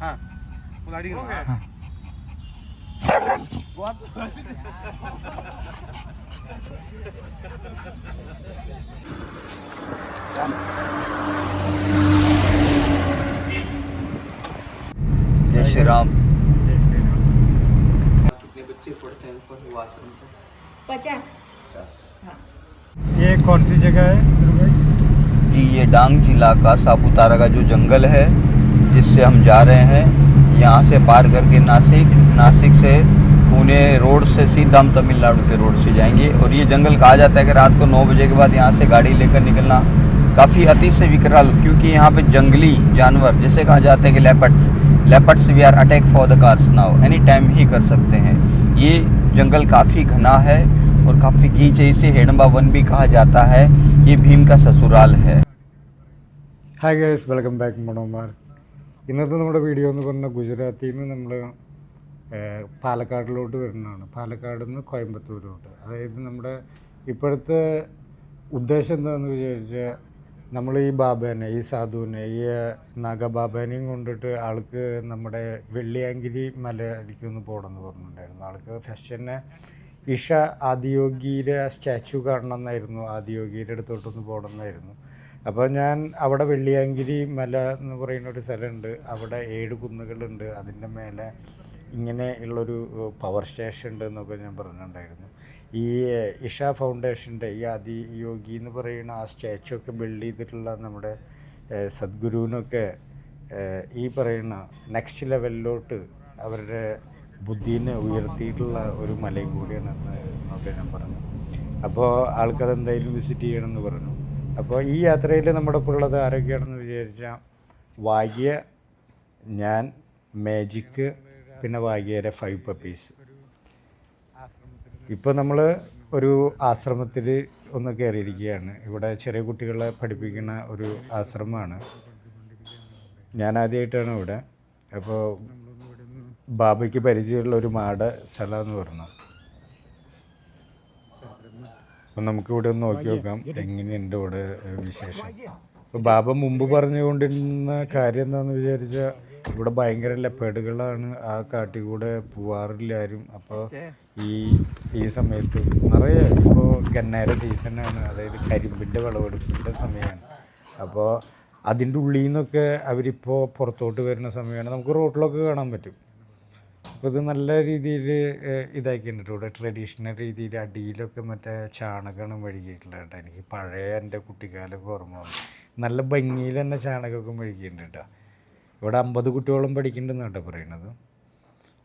हाँ गाड़ी जय श्री राम। कितने बच्चे पढ़ते हैं ऊपर वो आश्रम पे? 50। ये कौन सी जगह है जी ये डांग जिला का सापुतारा का जो जंगल है जिससे हम जा रहे हैं, यहाँ से पार करके नासिक से पुणे रोड से सीधा हम तमिलनाडु के रोड से जाएंगे। और ये जंगल कहा जाता है कि रात को 9 बजे के बाद यहाँ से गाड़ी लेकर निकलना काफ़ी अति से विकराल, क्योंकि यहाँ पे जंगली जानवर जैसे कहा जाता है कि leopards we are attack for the cars now, any time ही कर सकते हैं। ये जंगल काफ़ी घना है और काफ़ी गीच है, इसे हेडम्बा वन भी कहा जाता है। ये भीम का ससुराल है। ഹായ് ഗൈസ്, വെൽക്കം ബാക്ക് മണോമാർ. ഇന്നത്തെ നമ്മുടെ വീഡിയോ എന്ന് പറഞ്ഞാൽ ഗുജറാത്തിൽ നിന്ന് നമ്മൾ പാലക്കാടിലോട്ട് വരുന്നതാണ്. പാലക്കാട് നിന്ന് കോയമ്പത്തൂരോട്ട്. അതായത് നമ്മുടെ ഇപ്പോഴത്തെ ഉദ്ദേശം എന്താണെന്ന് വിചാരിച്ചാൽ നമ്മൾ ഈ ബാബേനെ, ഈ സാധുവിനെ, ഈ നാഗബാബേനെയും കൊണ്ടിട്ട് ആൾക്ക് നമ്മുടെ വെള്ളിയാങ്കിരി മലയിലേക്കൊന്ന് പോകണമെന്ന് പറഞ്ഞിട്ടുണ്ടായിരുന്നു. ആൾക്ക് ഫസ്റ്റ് തന്നെ ഇഷ ആദിയോഗിയുടെ സ്റ്റാച്ചു കാണണമെന്നായിരുന്നു, ആദിയോഗിയുടെ അടുത്തോട്ടൊന്ന് പോകണമെന്നായിരുന്നു. അപ്പോൾ ഞാൻ അവിടെ വെള്ളിയാങ്കിരി മല എന്ന് പറയുന്ന ഒരു സ്ഥലമുണ്ട്, അവിടെ 7 കുന്നുകളുണ്ട്, അതിൻ്റെ മേലെ ഇങ്ങനെ ഉള്ളൊരു പവർ സ്റ്റേഷൻ ഉണ്ട് എന്നൊക്കെ ഞാൻ പറഞ്ഞിട്ടുണ്ടായിരുന്നു. ഈ ഇഷ ഫൗണ്ടേഷൻ്റെ ഈ ആദിയോഗി എന്ന് പറയുന്ന ആ സ്റ്റാച്ചു ഒക്കെ ബിൽഡ് ചെയ്തിട്ടുള്ള നമ്മുടെ സദ്ഗുരുവിനൊക്കെ ഈ പറയുന്ന നെക്സ്റ്റ് ലെവലിലോട്ട് അവരുടെ ബുദ്ധീനെ ഉയർത്തിയിട്ടുള്ള ഒരു മലയും കൂടിയാണ് എന്നൊക്കെ ഞാൻ പറഞ്ഞു. അപ്പോൾ ആൾക്കത് എന്തായാലും വിസിറ്റ് ചെയ്യണമെന്ന് പറഞ്ഞു. അപ്പോൾ ഈ യാത്രയിൽ നമ്മുടെ ഒപ്പം ഉള്ളത് ആരൊക്കെയാണെന്ന് വിചാരിച്ചാൽ വാഗ്യ, ഞാൻ, മാജിക്ക്, പിന്നെ വാഗ്യയുടെ 5 പപ്പീസ്. ഇപ്പോൾ നമ്മൾ ഒരു ആശ്രമത്തിൽ ഒന്ന് കയറിയിരിക്കുകയാണ്. ഇവിടെ ചെറിയ കുട്ടികളെ പഠിപ്പിക്കുന്ന ഒരു ആശ്രമമാണ്. ഞാൻ ആദ്യമായിട്ടാണ് ഇവിടെ. അപ്പോൾ ബാബയ്ക്ക് പരിചയമുള്ള ഒരു മാട സ്ഥലം എന്ന് പറഞ്ഞു. അപ്പം നമുക്കിവിടെ ഒന്ന് നോക്കി നോക്കാം എങ്ങനെയുണ്ട് ഇവിടെ വിശേഷം. അപ്പോൾ ബാബ മുമ്പ് പറഞ്ഞുകൊണ്ടിരുന്ന കാര്യം എന്താണെന്ന് വിചാരിച്ചാൽ ഇവിടെ ഭയങ്കര ലെപ്പേഡുകളാണ്, ആ കാട്ടിൽ കൂടെ പോവാറില്ല ആരും. അപ്പോൾ ഈ സമയത്ത് നിറയെ ഇപ്പോൾ ഗന്നേര സീസണാണ്, അതായത് കരിമ്പിൻ്റെ വിളവെടുപ്പിൻ്റെ സമയമാണ്. അപ്പോൾ അതിൻ്റെ ഉള്ളിൽ നിന്നൊക്കെ അവരിപ്പോൾ പുറത്തോട്ട് വരുന്ന സമയമാണ്. നമുക്ക് റോഡിലൊക്കെ കാണാൻ പറ്റും. അപ്പോൾ ഇത് നല്ല രീതിയിൽ ഇതാക്കിയിട്ടുണ്ട്. ഇവിടെ ട്രഡീഷണൽ രീതിയിൽ അടിയിലൊക്കെ മറ്റേ ചാണകമാണ് മെഴുകിയിട്ടുള്ളത് കേട്ടോ. എനിക്ക് പഴയ എൻ്റെ കുട്ടിക്കാലൊക്കെ ഓർമ്മ വന്നു. നല്ല ഭംഗിയിൽ തന്നെ ചാണകമൊക്കെ മെഴുകിയിട്ടുണ്ട് കേട്ടോ. ഇവിടെ 50 കുട്ടികളും പഠിക്കുന്നുണ്ടെന്ന് കേട്ടോ പറയണത്.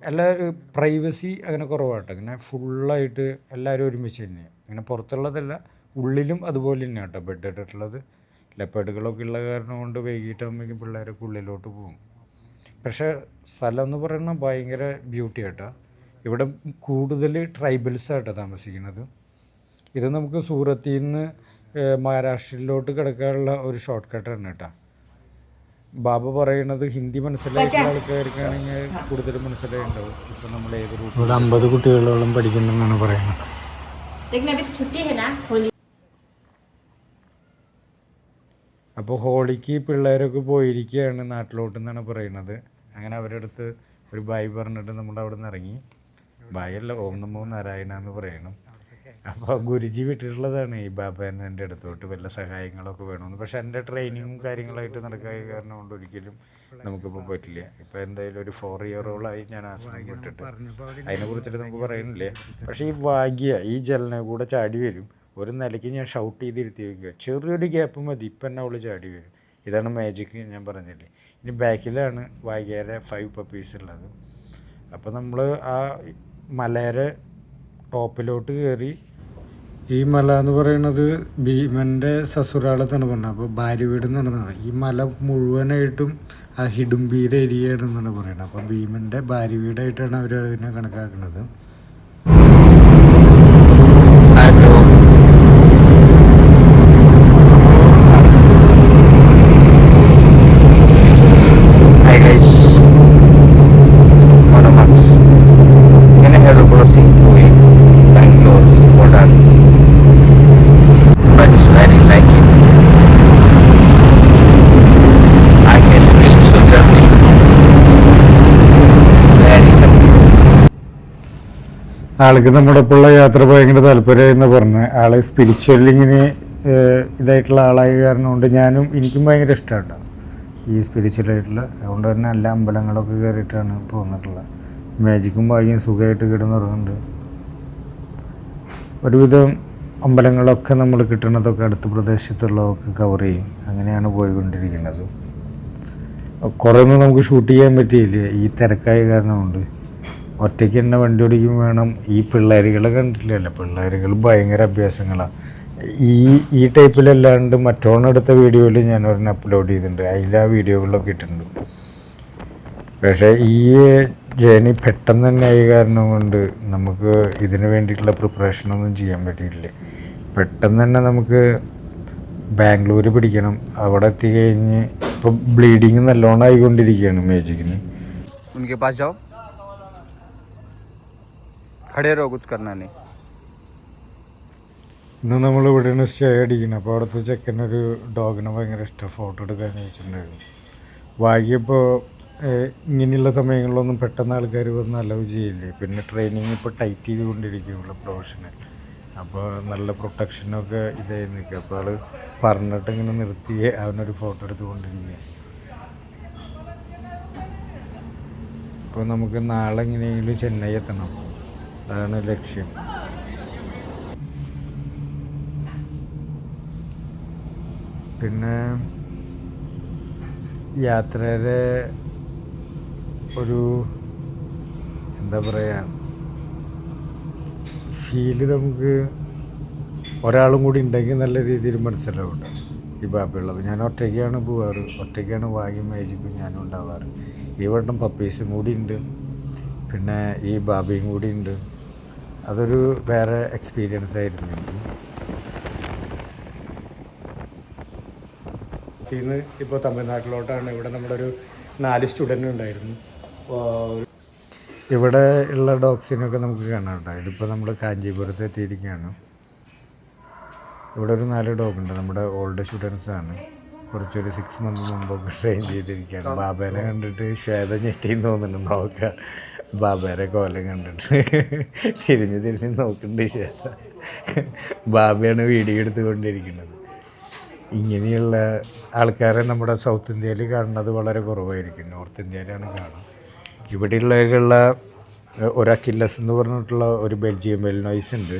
എല്ലാവരും പ്രൈവസി അങ്ങനെ കുറവാട്ടോ. ഇങ്ങനെ ഫുള്ളായിട്ട് എല്ലാവരും ഒരുമിച്ച് തന്നെയാണ്. ഇങ്ങനെ പുറത്തുള്ളതല്ല, ഉള്ളിലും അതുപോലെ തന്നെയാണ് കേട്ടോ ബെഡ് ഇട്ടിട്ടുള്ളത്. ലെപ്പേഡുകളൊക്കെ ഉള്ള കാരണം കൊണ്ട് വൈകിട്ടാകുമ്പോഴേക്കും പിള്ളേരൊക്കെ ഉള്ളിലോട്ട് പോകും. പക്ഷേ സ്ഥലം എന്ന് പറയുന്നത് ഭയങ്കര ബ്യൂട്ടി ആട്ടോ. ഇവിടെ കൂടുതൽ ട്രൈബൽസായിട്ടാണ് താമസിക്കുന്നത്. ഇത് നമുക്ക് സൂറത്തിൽ നിന്ന് മഹാരാഷ്ട്രയിലോട്ട് കിടക്കാനുള്ള ഒരു ഷോർട്ട് കട്ടാണ് കേട്ടോ. ബാബ പറയുന്നത് ഹിന്ദി മനസ്സിലായിട്ടുള്ള ആൾക്കാർക്കാണെങ്കിൽ കൂടുതൽ മനസ്സിലായിട്ടുണ്ടാവും. ഇപ്പം നമ്മൾ ഏത് റൂട്ട് ഇവിടെ 50 കുട്ടികളോളം പഠിക്കുന്നെന്നാണ് പറയുന്നത്. അപ്പോൾ ഹോളിക്ക് പിള്ളേരൊക്കെ പോയിരിക്കുകയാണ് നാട്ടിലോട്ടെന്നാണ് പറയുന്നത്. അങ്ങനെ അവരുടെ അടുത്ത് ഒരു ബായ് പറഞ്ഞിട്ട് നമ്മൾ അവിടെ നിന്ന് ഇറങ്ങി. ബായ് അല്ല, ഓം നമോ നാരായണ എന്ന് പറയണം. അപ്പോൾ ഗുരുജി വിട്ടിട്ടുള്ളതാണ് ഈ ബാബേനെ എൻ്റെ അടുത്തോട്ട് വല്ല സഹായങ്ങളൊക്കെ വേണമെന്ന്. പക്ഷെ എൻ്റെ ട്രെയിനിങ്ങും കാര്യങ്ങളായിട്ട് നടക്കായ കാരണം കൊണ്ട് ഒരിക്കലും നമുക്കിപ്പോൾ പറ്റില്ല. ഇപ്പോൾ എന്തായാലും ഒരു 4 ഇയറോളായി ഞാൻ ആശ്രമം വിട്ടിട്ട്, അതിനെക്കുറിച്ചിട്ട് നമുക്ക് പറയുന്നില്ലേ. പക്ഷേ ഈ വാഗ്യ ഈ ജലനെ കൂടെ ചാടി വരും. ഒരു നിലയ്ക്ക് ഞാൻ ഷൗട്ട് ചെയ്തിരുത്തി വയ്ക്കുക, ചെറിയൊരു ഗ്യാപ്പ് മതി, ഇപ്പം തന്നെ അവൾ ചാടി വരും. ഇതാണ് മാജിക്ക് ഞാൻ പറഞ്ഞില്ലേ. ഇനി ബാക്കിലാണ് വാഗ്യയുടെ 5 പപ്പീസ് ഉള്ളത്. അപ്പോൾ നമ്മൾ ആ മലയുടെ ടോപ്പിലോട്ട് കയറി. ഈ മല എന്ന് പറയുന്നത് ഭീമൻ്റെ സസുരാളത്താണ് പറഞ്ഞത്. അപ്പോൾ ഭാര്യ വീട് എന്നാണ്. ഈ മല മുഴുവനായിട്ടും ആ ഹിഡുംബീര ഏരിയയാണെന്നാണ് പറയുന്നത്. അപ്പോൾ ഭീമൻ്റെ ഭാര്യ വീടായിട്ടാണ് അവർ അതിനെ കണക്കാക്കുന്നത്. ആൾക്ക് നമ്മുടെ ഒപ്പമുള്ള യാത്ര ഭയങ്കര താല്പര്യമായെന്ന് പറഞ്ഞ് ആൾ സ്പിരിച്വലിങ്ങിന് ഇതായിട്ടുള്ള ആളായ കാരണം കൊണ്ട് എനിക്കും ഭയങ്കര ഇഷ്ടമാണ് ഈ സ്പിരിച്വലായിട്ടുള്ള. അതുകൊണ്ട് തന്നെ എല്ലാ അമ്പലങ്ങളൊക്കെ കയറിയിട്ടാണ് പോന്നിട്ടുള്ളത്. മാജിക്കും ഭാഗ്യം സുഖമായിട്ട് കിടന്നുറങ്ങുന്നുണ്ട്. ഒരുവിധം അമ്പലങ്ങളൊക്കെ നമ്മൾ കിട്ടുന്നതൊക്കെ അടുത്ത പ്രദേശത്തുള്ളതൊക്കെ കവർ ചെയ്യും. അങ്ങനെയാണ് പോയിക്കൊണ്ടിരിക്കുന്നത്. കുറേ ഒന്നും നമുക്ക് ഷൂട്ട് ചെയ്യാൻ പറ്റിയില്ല ഈ തിരക്കായ കാരണം കൊണ്ട്. ഒറ്റയ്ക്ക് തന്നെ വണ്ടി ഓടിക്കും വേണം. ഈ പിള്ളേരുകളെ കണ്ടിട്ടില്ലല്ലോ, പിള്ളേരുകൾ ഭയങ്കര അഭ്യാസങ്ങളാണ്. ഈ ടൈപ്പിലല്ലാണ്ട് മറ്റോണെടുത്ത വീഡിയോയിൽ ഞാൻ ഒരെണ്ണം അപ്ലോഡ് ചെയ്തിട്ടുണ്ട്. അതിൽ ആ വീഡിയോകളിലൊക്കെ ഇട്ടിട്ടുണ്ട്. പക്ഷേ ഈ ജേണി പെട്ടെന്ന് തന്നെ ആയ കാരണം കൊണ്ട് നമുക്ക് ഇതിന് വേണ്ടിയിട്ടുള്ള പ്രിപ്പറേഷനൊന്നും ചെയ്യാൻ പറ്റിയിട്ടില്ല. പെട്ടെന്ന് തന്നെ നമുക്ക് ബാംഗ്ലൂർ പിടിക്കണം. അവിടെ എത്തിക്കഴിഞ്ഞ് ഇപ്പോൾ ബ്ലീഡിങ് നല്ലോണം ആയിക്കൊണ്ടിരിക്കുകയാണ് മേജിക്കിന്. उनके पास जाओ, खड़े रहो, कुछ करना नहीं. ഇന്ന് നമ്മൾ ഇവിടെയാണ് സ്റ്റേ അടിക്കുന്നത്. അപ്പോൾ അവിടുത്തെ ചെക്കനൊരു ഡോഗിനെ ഭയങ്കര ഇഷ്ടം, ഫോട്ടോ എടുക്കാൻ ചോദിച്ചിട്ടുണ്ടായിരുന്നു. ഭാഗ്യപ്പോൾ ഇങ്ങനെയുള്ള സമയങ്ങളിലൊന്നും പെട്ടെന്ന് ആൾക്കാർ വന്ന് അലൗ ചെയ്യില്ലേ. പിന്നെ ട്രെയിനിങ് ഇപ്പോൾ ടൈറ്റ് ചെയ്തുകൊണ്ടിരിക്കുകയുള്ളൂ പ്രൊഫഷണൽ. അപ്പോൾ നല്ല പ്രൊട്ടക്ഷനൊക്കെ ഇതായി നിൽക്കുക. അപ്പോൾ ആൾ പറഞ്ഞിട്ട് ഇങ്ങനെ നിർത്തി അവനൊരു ഫോട്ടോ എടുത്തുകൊണ്ടിരിക്കുക. അപ്പോൾ നമുക്ക് നാളെ എങ്ങനെയെങ്കിലും ചെന്നൈ എത്തണം, അതാണ് ലക്ഷ്യം. പിന്നെ യാത്രയുടെ ഒരു എന്താ പറയുക ഫീല് നമുക്ക് ഒരാളും കൂടി ഉണ്ടെങ്കിൽ നല്ല രീതിയിൽ മനസ്സിലാവുന്നുണ്ട്. ഈ ബാബയുള്ളത് ഞാൻ ഒറ്റയ്ക്കാണ് പോവാറ്, ഒറ്റയ്ക്കാണ് ഭാഗ്യം മേജിക്കും ഞാനും ഉണ്ടാവാറ്. ഈ വട്ടം പപ്പീസും കൂടി ഉണ്ട്, പിന്നെ ഈ ബാബയും കൂടി ഉണ്ട്. അതൊരു വേറെ എക്സ്പീരിയൻസ് ആയിരുന്നു എനിക്ക്. ഇന്ന് ഇപ്പോൾ തമിഴ്നാട്ടിലോട്ടാണ്. ഇവിടെ നമ്മുടെ ഒരു 4 സ്റ്റുഡൻ്റ് ഉണ്ടായിരുന്നു. ഇവിടെ ഉള്ള ഡോഗ്സിനൊക്കെ നമുക്ക് കാണാം കേട്ടോ. ഇതിപ്പോൾ നമ്മൾ കാഞ്ചീപുരത്ത് എത്തിയിരിക്കുകയാണ്. ഇവിടെ ഒരു 4 ഡോഗുണ്ട്. നമ്മുടെ ഓൾഡ് സ്റ്റുഡൻസാണ്. കുറച്ചൊരു 6 മന്ത് മുമ്പൊക്കെ ട്രെയിൻ ചെയ്തിരിക്കുകയാണ്. ബാബേനെ കണ്ടിട്ട് ശ്വേത ഞെട്ടിന്ന് തോന്നുന്നുണ്ട്. നോക്കുക, ബാബേരെ കോലം കണ്ടിട്ട് തിരിഞ്ഞ് നോക്കുന്നുണ്ട് ശ്വേത. ബാബയാണ് വീഡിയോ എടുത്തുകൊണ്ടിരിക്കുന്നത്. ഇങ്ങനെയുള്ള ആൾക്കാരെ നമ്മുടെ സൗത്ത് ഇന്ത്യയിൽ കാണുന്നത് വളരെ കുറവായിരിക്കും. നോർത്ത് ഇന്ത്യയിലാണ് കാണുക. ഇവിടെയുള്ളതിലുള്ള ഒരു അക്കില്ലസ് എന്ന് പറഞ്ഞിട്ടുള്ള ഒരു ബെൽജിയം വെൽനോയ്സ് ഉണ്ട്.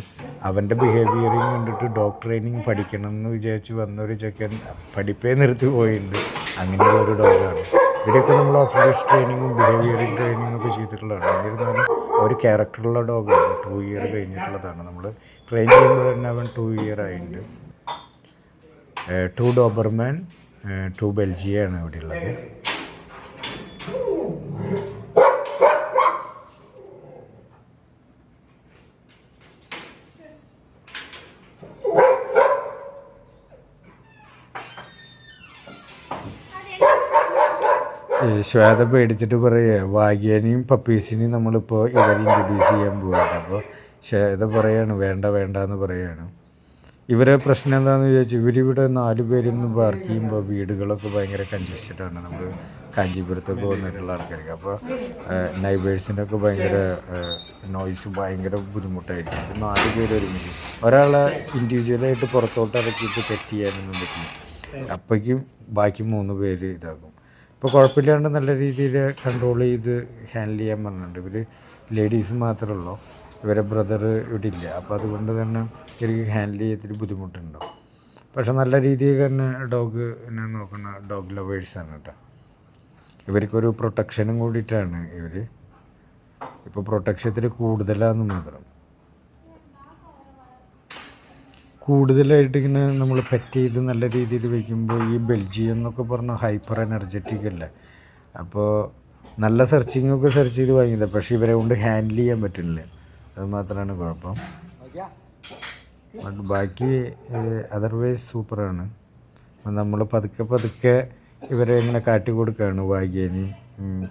അവൻ്റെ ബിഹേവിയറിങ് കണ്ടിട്ട് ഡോഗ് ട്രെയിനിങ് പഠിക്കണം എന്ന് വിചാരിച്ച് വന്നൊരു ചെക്കൻ പഠിപ്പേ നിർത്തി പോയിട്ടുണ്ട്. അങ്ങനെയുള്ളൊരു ഡോഗാണ്. ഇവിടെയൊക്കെ നമ്മൾ ഓഫീസ് ട്രെയിനിങ്ങും ബിഹേവിയറിങ് ട്രെയിനിങ്ങും ഒക്കെ ചെയ്തിട്ടുള്ളതാണ്. എന്നിരുന്നാലും ഒരു ക്യാരക്ടറുള്ള ഡോഗാണ്. 2 ഇയർ കഴിഞ്ഞിട്ടുള്ളതാണ്. നമ്മൾ ട്രെയിൻ ചെയ്യുമ്പോൾ തന്നെ അവൻ 2 ഇയർ ആയിട്ടുണ്ട്. 2 ഡോബർമാൻ, 2 ബെൽജിയാണ് ഇവിടെ ഉള്ളത്. ശ്വേത പേടിച്ചിട്ട് പറയുക ഭാഗ്യനെയും പപ്പീസിനെയും നമ്മളിപ്പോൾ ഇവരെ ഇൻട്രൊഡ്യൂസ് ചെയ്യാൻ പോവുകയാണ്. അപ്പോൾ ശ്വേത പറയാണ് വേണ്ട വേണ്ട എന്ന് പറയുകയാണ്. ഇവരെ പ്രശ്നം എന്താണെന്ന് ചോദിച്ചാൽ ഇവരിവിടെ 4 പേരൊന്ന് പാർക്ക് ചെയ്യുമ്പോൾ വീടുകളൊക്കെ ഭയങ്കര കൺജസ്റ്റഡാണ്. നമ്മൾ കാഞ്ചീപുരത്തൊക്കെ വന്നിട്ടുള്ള ആൾക്കാർക്ക്. അപ്പോൾ നൈബേഴ്സിനൊക്കെ ഭയങ്കര നോയ്സ് ഭയങ്കര ബുദ്ധിമുട്ടായിരിക്കും. 4 പേര് ഒരുമിച്ച് ഒരാളെ ഇൻഡിവിജ്വലായിട്ട് പുറത്തോട്ട് ഇറക്കിയിട്ട് സെറ്റ് ചെയ്യാനൊന്നും പറ്റില്ല. അപ്പോഴേക്കും ബാക്കി 3 പേര് ഇതാക്കും. ഇപ്പോൾ കുഴപ്പമില്ലാണ്ട് നല്ല രീതിയിൽ കൺട്രോൾ ചെയ്ത് ഹാൻഡിൽ ചെയ്യാൻ പറഞ്ഞിട്ടുണ്ട്. ഇവർ ലേഡീസ് മാത്രമേ ഉള്ളൂ, ഇവരെ ബ്രദർ ഇവിടെ ഇല്ല. അപ്പോൾ അതുകൊണ്ട് തന്നെ ഇവർക്ക് ഹാൻഡിൽ ചെയ്തിട്ട് ബുദ്ധിമുട്ടുണ്ടാവും. പക്ഷെ നല്ല രീതിയിൽ തന്നെ ഡോഗ് എന്നെ നോക്കുന്ന ഡോഗ് ലവേഴ്സാണ് കേട്ടോ. ഇവർക്കൊരു പ്രൊട്ടക്ഷനും കൂടിയിട്ടാണ് ഇവർ. ഇപ്പോൾ പ്രൊട്ടക്ഷത്തിൽ കൂടുതലാണെന്ന് മാത്രം. കൂടുതലായിട്ട് ഇങ്ങനെ നമ്മൾ പെറ്റ് ചെയ്ത് നല്ല രീതിയിൽ വയ്ക്കുമ്പോൾ ഈ ബെൽജിയം എന്നൊക്കെ പറഞ്ഞാൽ ഹൈപ്പർ എനർജറ്റിക് അല്ലേ. അപ്പോൾ നല്ല സെർച്ചിങ്ങൊക്കെ സെർച്ച് ചെയ്ത് വാങ്ങിയത്, പക്ഷേ ഇവരെ കൊണ്ട് ഹാൻഡിൽ ചെയ്യാൻ പറ്റുന്നില്ല. അത് മാത്രമാണ് കുഴപ്പം. ബട്ട് ബാക്കി അതർവൈസ് സൂപ്പറാണ്. നമ്മൾ പതുക്കെ പതുക്കെ ഇവരെ ഇങ്ങനെ കാട്ടി കൊടുക്കുകയാണ് ഭാഗ്യനെയും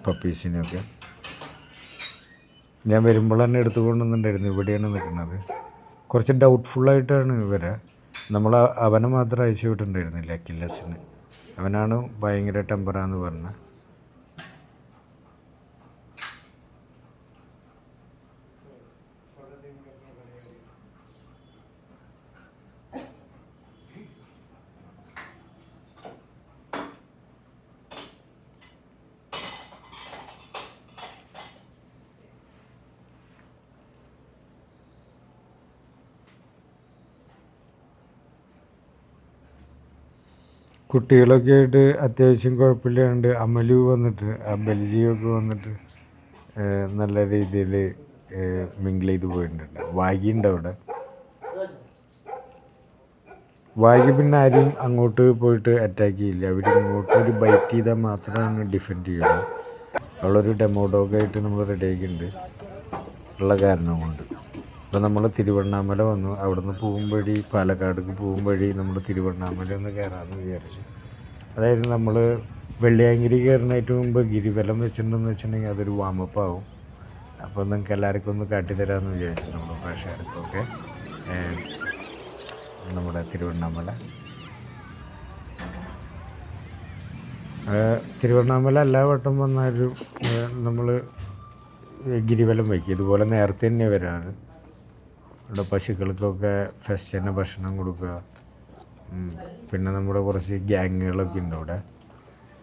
പപ്പീസിനെയൊക്കെ. ഞാൻ വരുമ്പോൾ തന്നെ എടുത്തുകൊണ്ടുവന്നിട്ടുണ്ടായിരുന്നു. ഇവിടെയാണ് നിൽക്കുന്നത്. കുറച്ച് ഡൗട്ട്ഫുള്ളായിട്ടാണ് ഇവരെ. നമ്മൾ അവനെ മാത്രം അയച്ചു വിട്ടിട്ടുണ്ടായിരുന്നില്ല, അക്കില്ലസിന്. അവനാണ് ഭയങ്കര ടെമ്പറാന്ന് പറഞ്ഞത്. കുട്ടികളൊക്കെ ആയിട്ട് അത്യാവശ്യം കുഴപ്പമില്ലാണ്ട് അമലു വന്നിട്ട് ആ ബെൽജിയൊക്കെ വന്നിട്ട് നല്ല രീതിയിൽ മിങ്കിൾ ചെയ്ത് പോയിട്ടുണ്ട്. വാഗിയുണ്ട് അവിടെ. വാഗി പിന്നെ ആരും അങ്ങോട്ട് പോയിട്ട് അറ്റാക്ക് ചെയ്യില്ല. അവർ ഇങ്ങോട്ട് ഒരു ബൈറ്റ് ചെയ്താൽ മാത്രമാണ് ഡിഫെൻഡ് ചെയ്യുള്ളൂ. അവളൊരു ഡെമോ ഡോഗായിട്ട് നമ്മൾ റെഡിയാക്കിയിട്ടുണ്ട് ഉള്ള കാരണം കൊണ്ട്. അപ്പോൾ നമ്മൾ തിരുവണ്ണാമല വന്നു. അവിടെ നിന്ന് പോകും വഴി പാലക്കാടേക്ക് പോകും വഴി നമ്മൾ തിരുവണ്ണാമല ഒന്ന് കയറാമെന്ന് വിചാരിച്ചു. അതായത് നമ്മൾ വെള്ളിയാങ്കിരി കയറുന്നതിന് മുമ്പ് ഗിരിവലം വെച്ചിട്ടുണ്ടെന്ന് വെച്ചിട്ടുണ്ടെങ്കിൽ അതൊരു വാമപ്പ് ആവും. അപ്പോൾ നിങ്ങൾക്ക് എല്ലാവർക്കും ഒന്ന് കാട്ടിത്തരാമെന്ന് വിചാരിച്ചു നമ്മുടെ പ്രേക്ഷകർക്കൊക്കെ നമ്മുടെ തിരുവണ്ണാമല. തിരുവണ്ണാമല എല്ലാ വട്ടം വന്നാലും നമ്മൾ ഗിരിവലം വയ്ക്കും. ഇതുപോലെ നേരത്തെ തന്നെ വരാറ്. ഇവിടെ പശുക്കൾക്കൊക്കെ ഫെസ്റ്റിന് ഭക്ഷണം കൊടുക്കുക. പിന്നെ നമ്മുടെ കുറച്ച് ഗ്യാങ്ങുകളൊക്കെ ഉണ്ട് അവിടെ.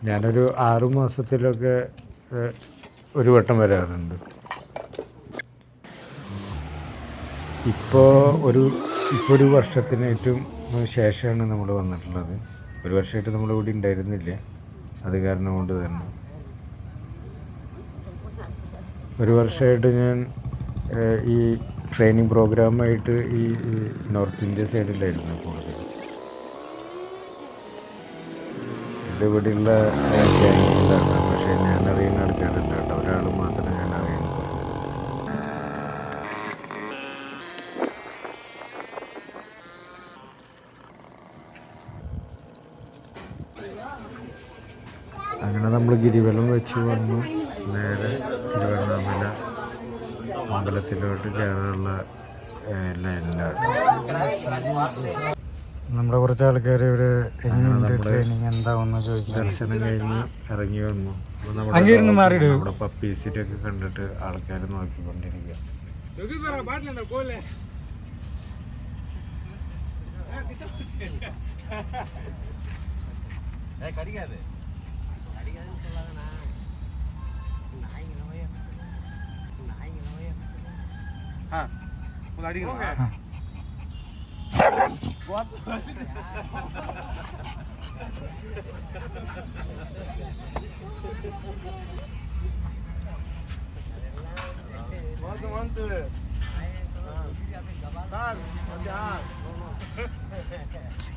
ഞാനൊരു 6 മാസത്തിലൊക്കെ ഒരു വട്ടം വരാറുണ്ട്. ഇപ്പോൾ ഒരു വർഷത്തിനേറ്റവും ശേഷമാണ് നമ്മൾ വന്നിട്ടുള്ളത്. ഒരു വർഷമായിട്ട് നമ്മളിവിടെ ഉണ്ടായിരുന്നില്ല. അത് കാരണം കൊണ്ട് തന്നെ ഒരു വർഷമായിട്ട് ഞാൻ ഈ ട്രെയിനിങ് പ്രോഗ്രാമായിട്ട് ഈ നോർത്ത് ഇന്ത്യ സൈഡിലായിരുന്നു കൂടുതൽ. ഇതിവിടെയുള്ള ഗ്യാങ്ങുകളാണ്. പക്ഷേ ഞാൻ അറിയുന്ന ആൾക്കാരല്ല കേട്ടോ. ഒരാൾ മാത്രമേ ഞാൻ അറിയുന്നു. അങ്ങനെ നമ്മൾ ഗിരിവലം വെച്ച് വന്നു. നേരെ തിരുവണ്ണാമല അമ്പലത്തിലോട്ട് കയറാനുള്ള ലൈനിലാണ്. നമ്മുടെ കുറച്ച് ആൾക്കാർ ഇവിടെ എങ്ങനെയുണ്ട് ട്രെയിനിങ് എന്താവെന്ന് ചോദിക്കും. ദർശനം കഴിഞ്ഞ് ഇറങ്ങി വന്നു. നമ്മുടെ പപ്പീസിറ്റൊക്കെ കണ്ടിട്ട് ആൾക്കാർ നോക്കിക്കൊണ്ടിരിക്കുക.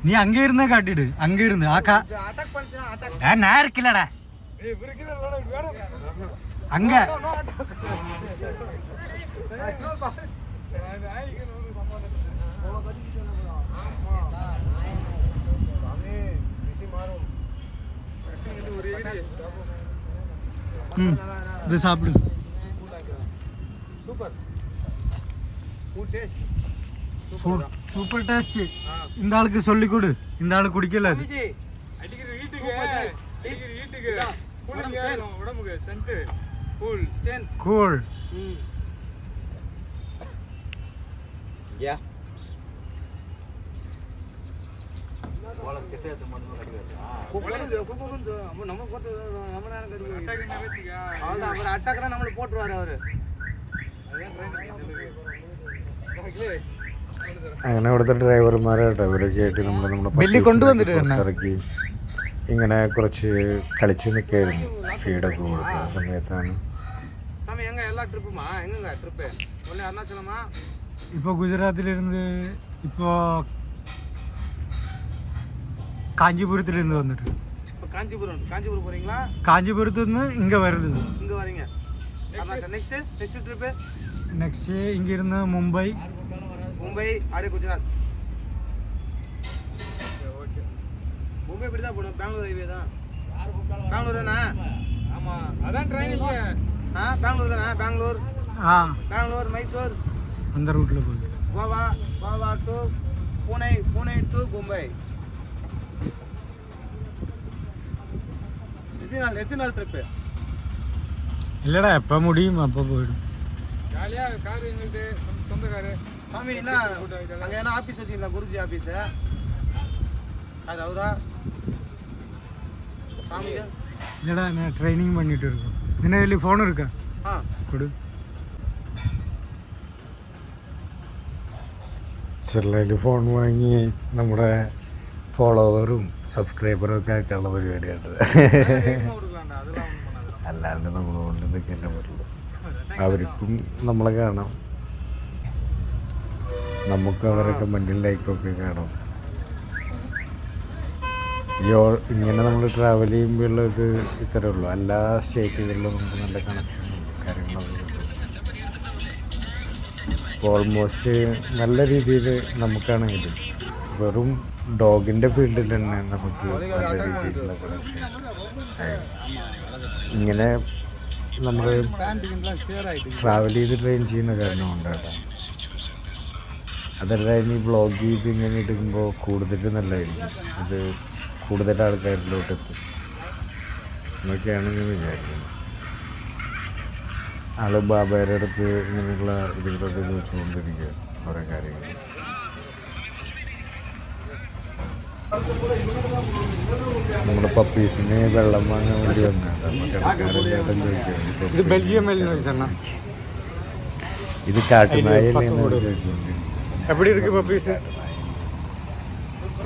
நீ அங்க இருந்தே காட்டிடு. அங்க இருந்து ஆக்கா நான் இருக்கலடா அங்க இது சாப்பிடு. Super taste. இந்த ஆளுக்கு சொல்லி கொடு. இந்த ஆளு குடிக்கல அது. கூல். അങ്ങനെ ഇവിടുത്തെ ഡ്രൈവർമാരായിട്ടോ ഇവരൊക്കെ ആയിട്ട് നമ്മുടെ ഇറക്കി ഇങ്ങനെ കുറച്ച് കളിച്ച് നിൽക്കായിരുന്നു. ഫീഡൊക്കെ കൊടുത്ത സമയത്താണ്. ഇപ്പോൾ ഗുജറാത്തിലിരുന്ന് ഇപ്പോൾ കാഞ്ചീപുരത്തിലിരുന്ന് വന്നിട്ട് காஞ்சிபுரம் போறீங்களா? காஞ்சிபுரத்துல இருந்து இங்க வருது. இங்க வரீங்க. நெக்ஸ்ட் ட்ரிப் நெக்ஸ்ட் இங்க இருந்து மும்பை அப்படியே குஜராத். ஓகே. மும்பை இப்படி தான் போணும். பெங்களூர் ஹைவே தான். பெங்களூர் தானே? ஆமா. அதான் ட்ரெயினிங். பெங்களூர் தானே? பெங்களூர் மைசூர் அந்த ரூட்ல போகுது. Goa to Pune to Mumbai. எத்தனை நாள் ட்ரிப்பு? இல்லடா எப்போ முடியும் அப்போ போயிடும். ஜாலியாக காரு எங்களுக்கு சொந்த காரு. சாமி என்ன அங்கே என்ன ஆஃபீஸ் வச்சுங்களா? குருஜி ஆஃபீஸு அது அவரா சாமி? இல்லடா நான் ட்ரைனிங் பண்ணிட்டு இருக்கோம். என்ன இல்லை ஃபோன் இருக்கா? கொடு. ചെറുതായിട്ട് ഫോൺ വാങ്ങി നമ്മുടെ ഫോളോവറും സബ്സ്ക്രൈബറും ഒക്കെ ആക്കാനുള്ള പരിപാടിയാണ്. അല്ലാണ്ട് നമ്മൾ കൊണ്ട് ഇതൊക്കെ തന്നെ പറ്റുള്ളൂ. അവർക്കും നമ്മളെ കാണാം, നമുക്ക് അവരൊക്കെ മുന്നിൽ ലൈക്കൊക്കെ കാണാം. ഇങ്ങനെ നമ്മൾ ട്രാവൽ ചെയ്യുമ്പോഴുള്ള ഇത് ഇത്രയേ ഉള്ളൂ. എല്ലാ സ്റ്റേറ്റുകളിലും നമുക്ക് നല്ല കണക്ഷനും കാര്യങ്ങളൊക്കെ കിട്ടും. ഓൾമോസ്റ്റ് നല്ല രീതിയിൽ നമുക്കാണെങ്കിലും വെറും ഡോഗിൻ്റെ ഫീൽഡിൽ തന്നെ നമുക്ക് നല്ല രീതിയിലുള്ള കണക്ഷൻ. ഇങ്ങനെ നമ്മൾ ട്രാവൽ ചെയ്ത് ട്രെയിൻ ചെയ്യുന്ന കാരണം കൊണ്ടാണ്. അതല്ല, ഇനി വ്ളോഗ് ചെയ്ത് ഇങ്ങനെ ഇടുമ്പോൾ കൂടുതൽ നല്ലതായിരിക്കും. അത് കൂടുതൽ ആൾക്കാരിലോട്ട് എത്തും എന്നൊക്കെയാണ് ഞാൻ വിചാരിക്കുന്നത്. ആൾ ബാബയുടെ അടുത്ത് ഇങ്ങനെയുള്ള ഇതുകളൊക്കെ ചോദിച്ചുകൊണ്ടിരിക്കുക കുറേ കാര്യങ്ങൾ. നമ്മുടെ പപ്പീസിന് വെള്ളം വാങ്ങാൻ വേണ്ടി വന്നതാണ്. ഇത് കാട്ടുനായല്ലേ ചോദിച്ചുകൊണ്ടിരിക്കും.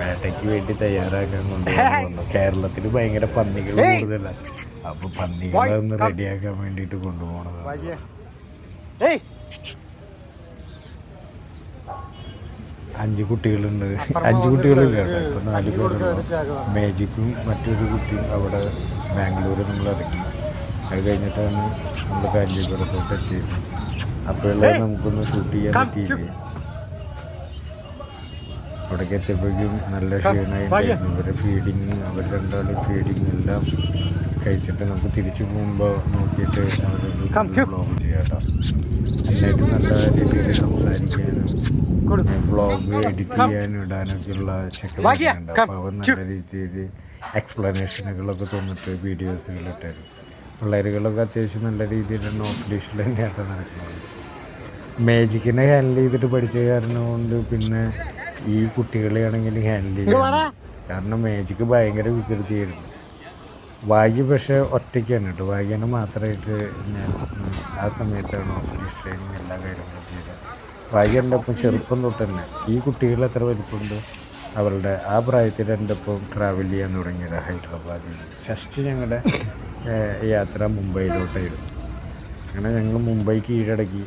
വേട്ടയ്ക്ക് വേണ്ടി തയ്യാറാക്കാൻ കൊണ്ടുപോകുന്നു. കേരളത്തിൽ ഭയങ്കര പന്നികൾ കൂടുതലാണ്. അപ്പൊ പന്നികളെ ഒന്ന് റെഡിയാക്കാൻ വേണ്ടിയിട്ട് കൊണ്ടുപോകണത്. 5 കുട്ടികളുണ്ട്. 5 കുട്ടികളില്ല കേട്ടോ, ഇപ്പൊ 4 പേരുള്ളൂ. മേജിക്കും മറ്റൊരു കുട്ടിയും അവിടെ ബാംഗ്ലൂർ നമ്മൾ ഇറങ്ങി. അത് കഴിഞ്ഞിട്ടാണ് നമ്മൾ കാഞ്ചീപുരത്തോട്ട് എത്തിയത്. അപ്പോഴുള്ള നമുക്കൊന്ന് ഷൂട്ട് ചെയ്യാൻ പറ്റിയില്ല. അവിടേക്ക് എത്തിയപ്പോഴേക്കും നല്ല ക്ഷീണമായിട്ടുണ്ടായിരുന്നു. ഇവരെ ഫീഡിങ്, അവർ രണ്ടാളും ഫീഡിങ് എല്ലാം കഴിച്ചിട്ട് നമുക്ക് തിരിച്ചു പോകുമ്പോൾ നോക്കിയിട്ട് അവരൊന്ന് വ്ളോഗ് ചെയ്യാം കേട്ടോ. അതിനായിട്ട് നല്ല രീതിയിൽ സംസാരിക്കാനും വ്ളോഗ് എഡിറ്റ് ചെയ്യാനും ഇടാനൊക്കെയുള്ള ചെക്കന്മാരുണ്ട്. അപ്പോൾ അവർ നല്ല രീതിയിൽ എക്സ്പ്ലനേഷനുകളൊക്കെ തന്നിട്ട് വീഡിയോസുകളിട്ടായിരുന്നു. പിള്ളേരുകളൊക്കെ അത്യാവശ്യം നല്ല രീതിയിൽ ഓഫ് ഡിഷിൽ തന്നെയായിട്ട് നടക്കുന്നത്. മേജിക്കിനെ ഹാൻഡിൽ ചെയ്തിട്ട് പഠിച്ച കാരണം കൊണ്ട് പിന്നെ ഈ കുട്ടികളെയാണെങ്കിൽ ഹാൻഡിൽ ചെയ്യാം. കാരണം മേജിക്ക് ഭയങ്കര വികൃതിയായിരുന്നു. വാഗി പക്ഷേ ഒറ്റയ്ക്കാണ് കേട്ടോ. വാഗിനെ മാത്രമായിട്ട് ഞാൻ ആ സമയത്താണ് ഓഫ് ഡിഷ് ട്രെയിനിങ് എല്ലാ കാര്യങ്ങളും ചെയ്തത്. വാഗി എൻ്റെ ഒപ്പം ചെറുപ്പം തൊട്ട് തന്നെ, ഈ കുട്ടികൾ എത്ര വലിപ്പമുണ്ട് അവരുടെ ആ പ്രായത്തിൽ എൻ്റെ ഒപ്പം ട്രാവൽ ചെയ്യാൻ തുടങ്ങിയത് ഹൈദരാബാദിൽ. ഫസ്റ്റ് ഞങ്ങളുടെ യാത്ര മുംബൈയിലോട്ടായിരുന്നു. അങ്ങനെ ഞങ്ങൾ മുംബൈ കീഴടക്കി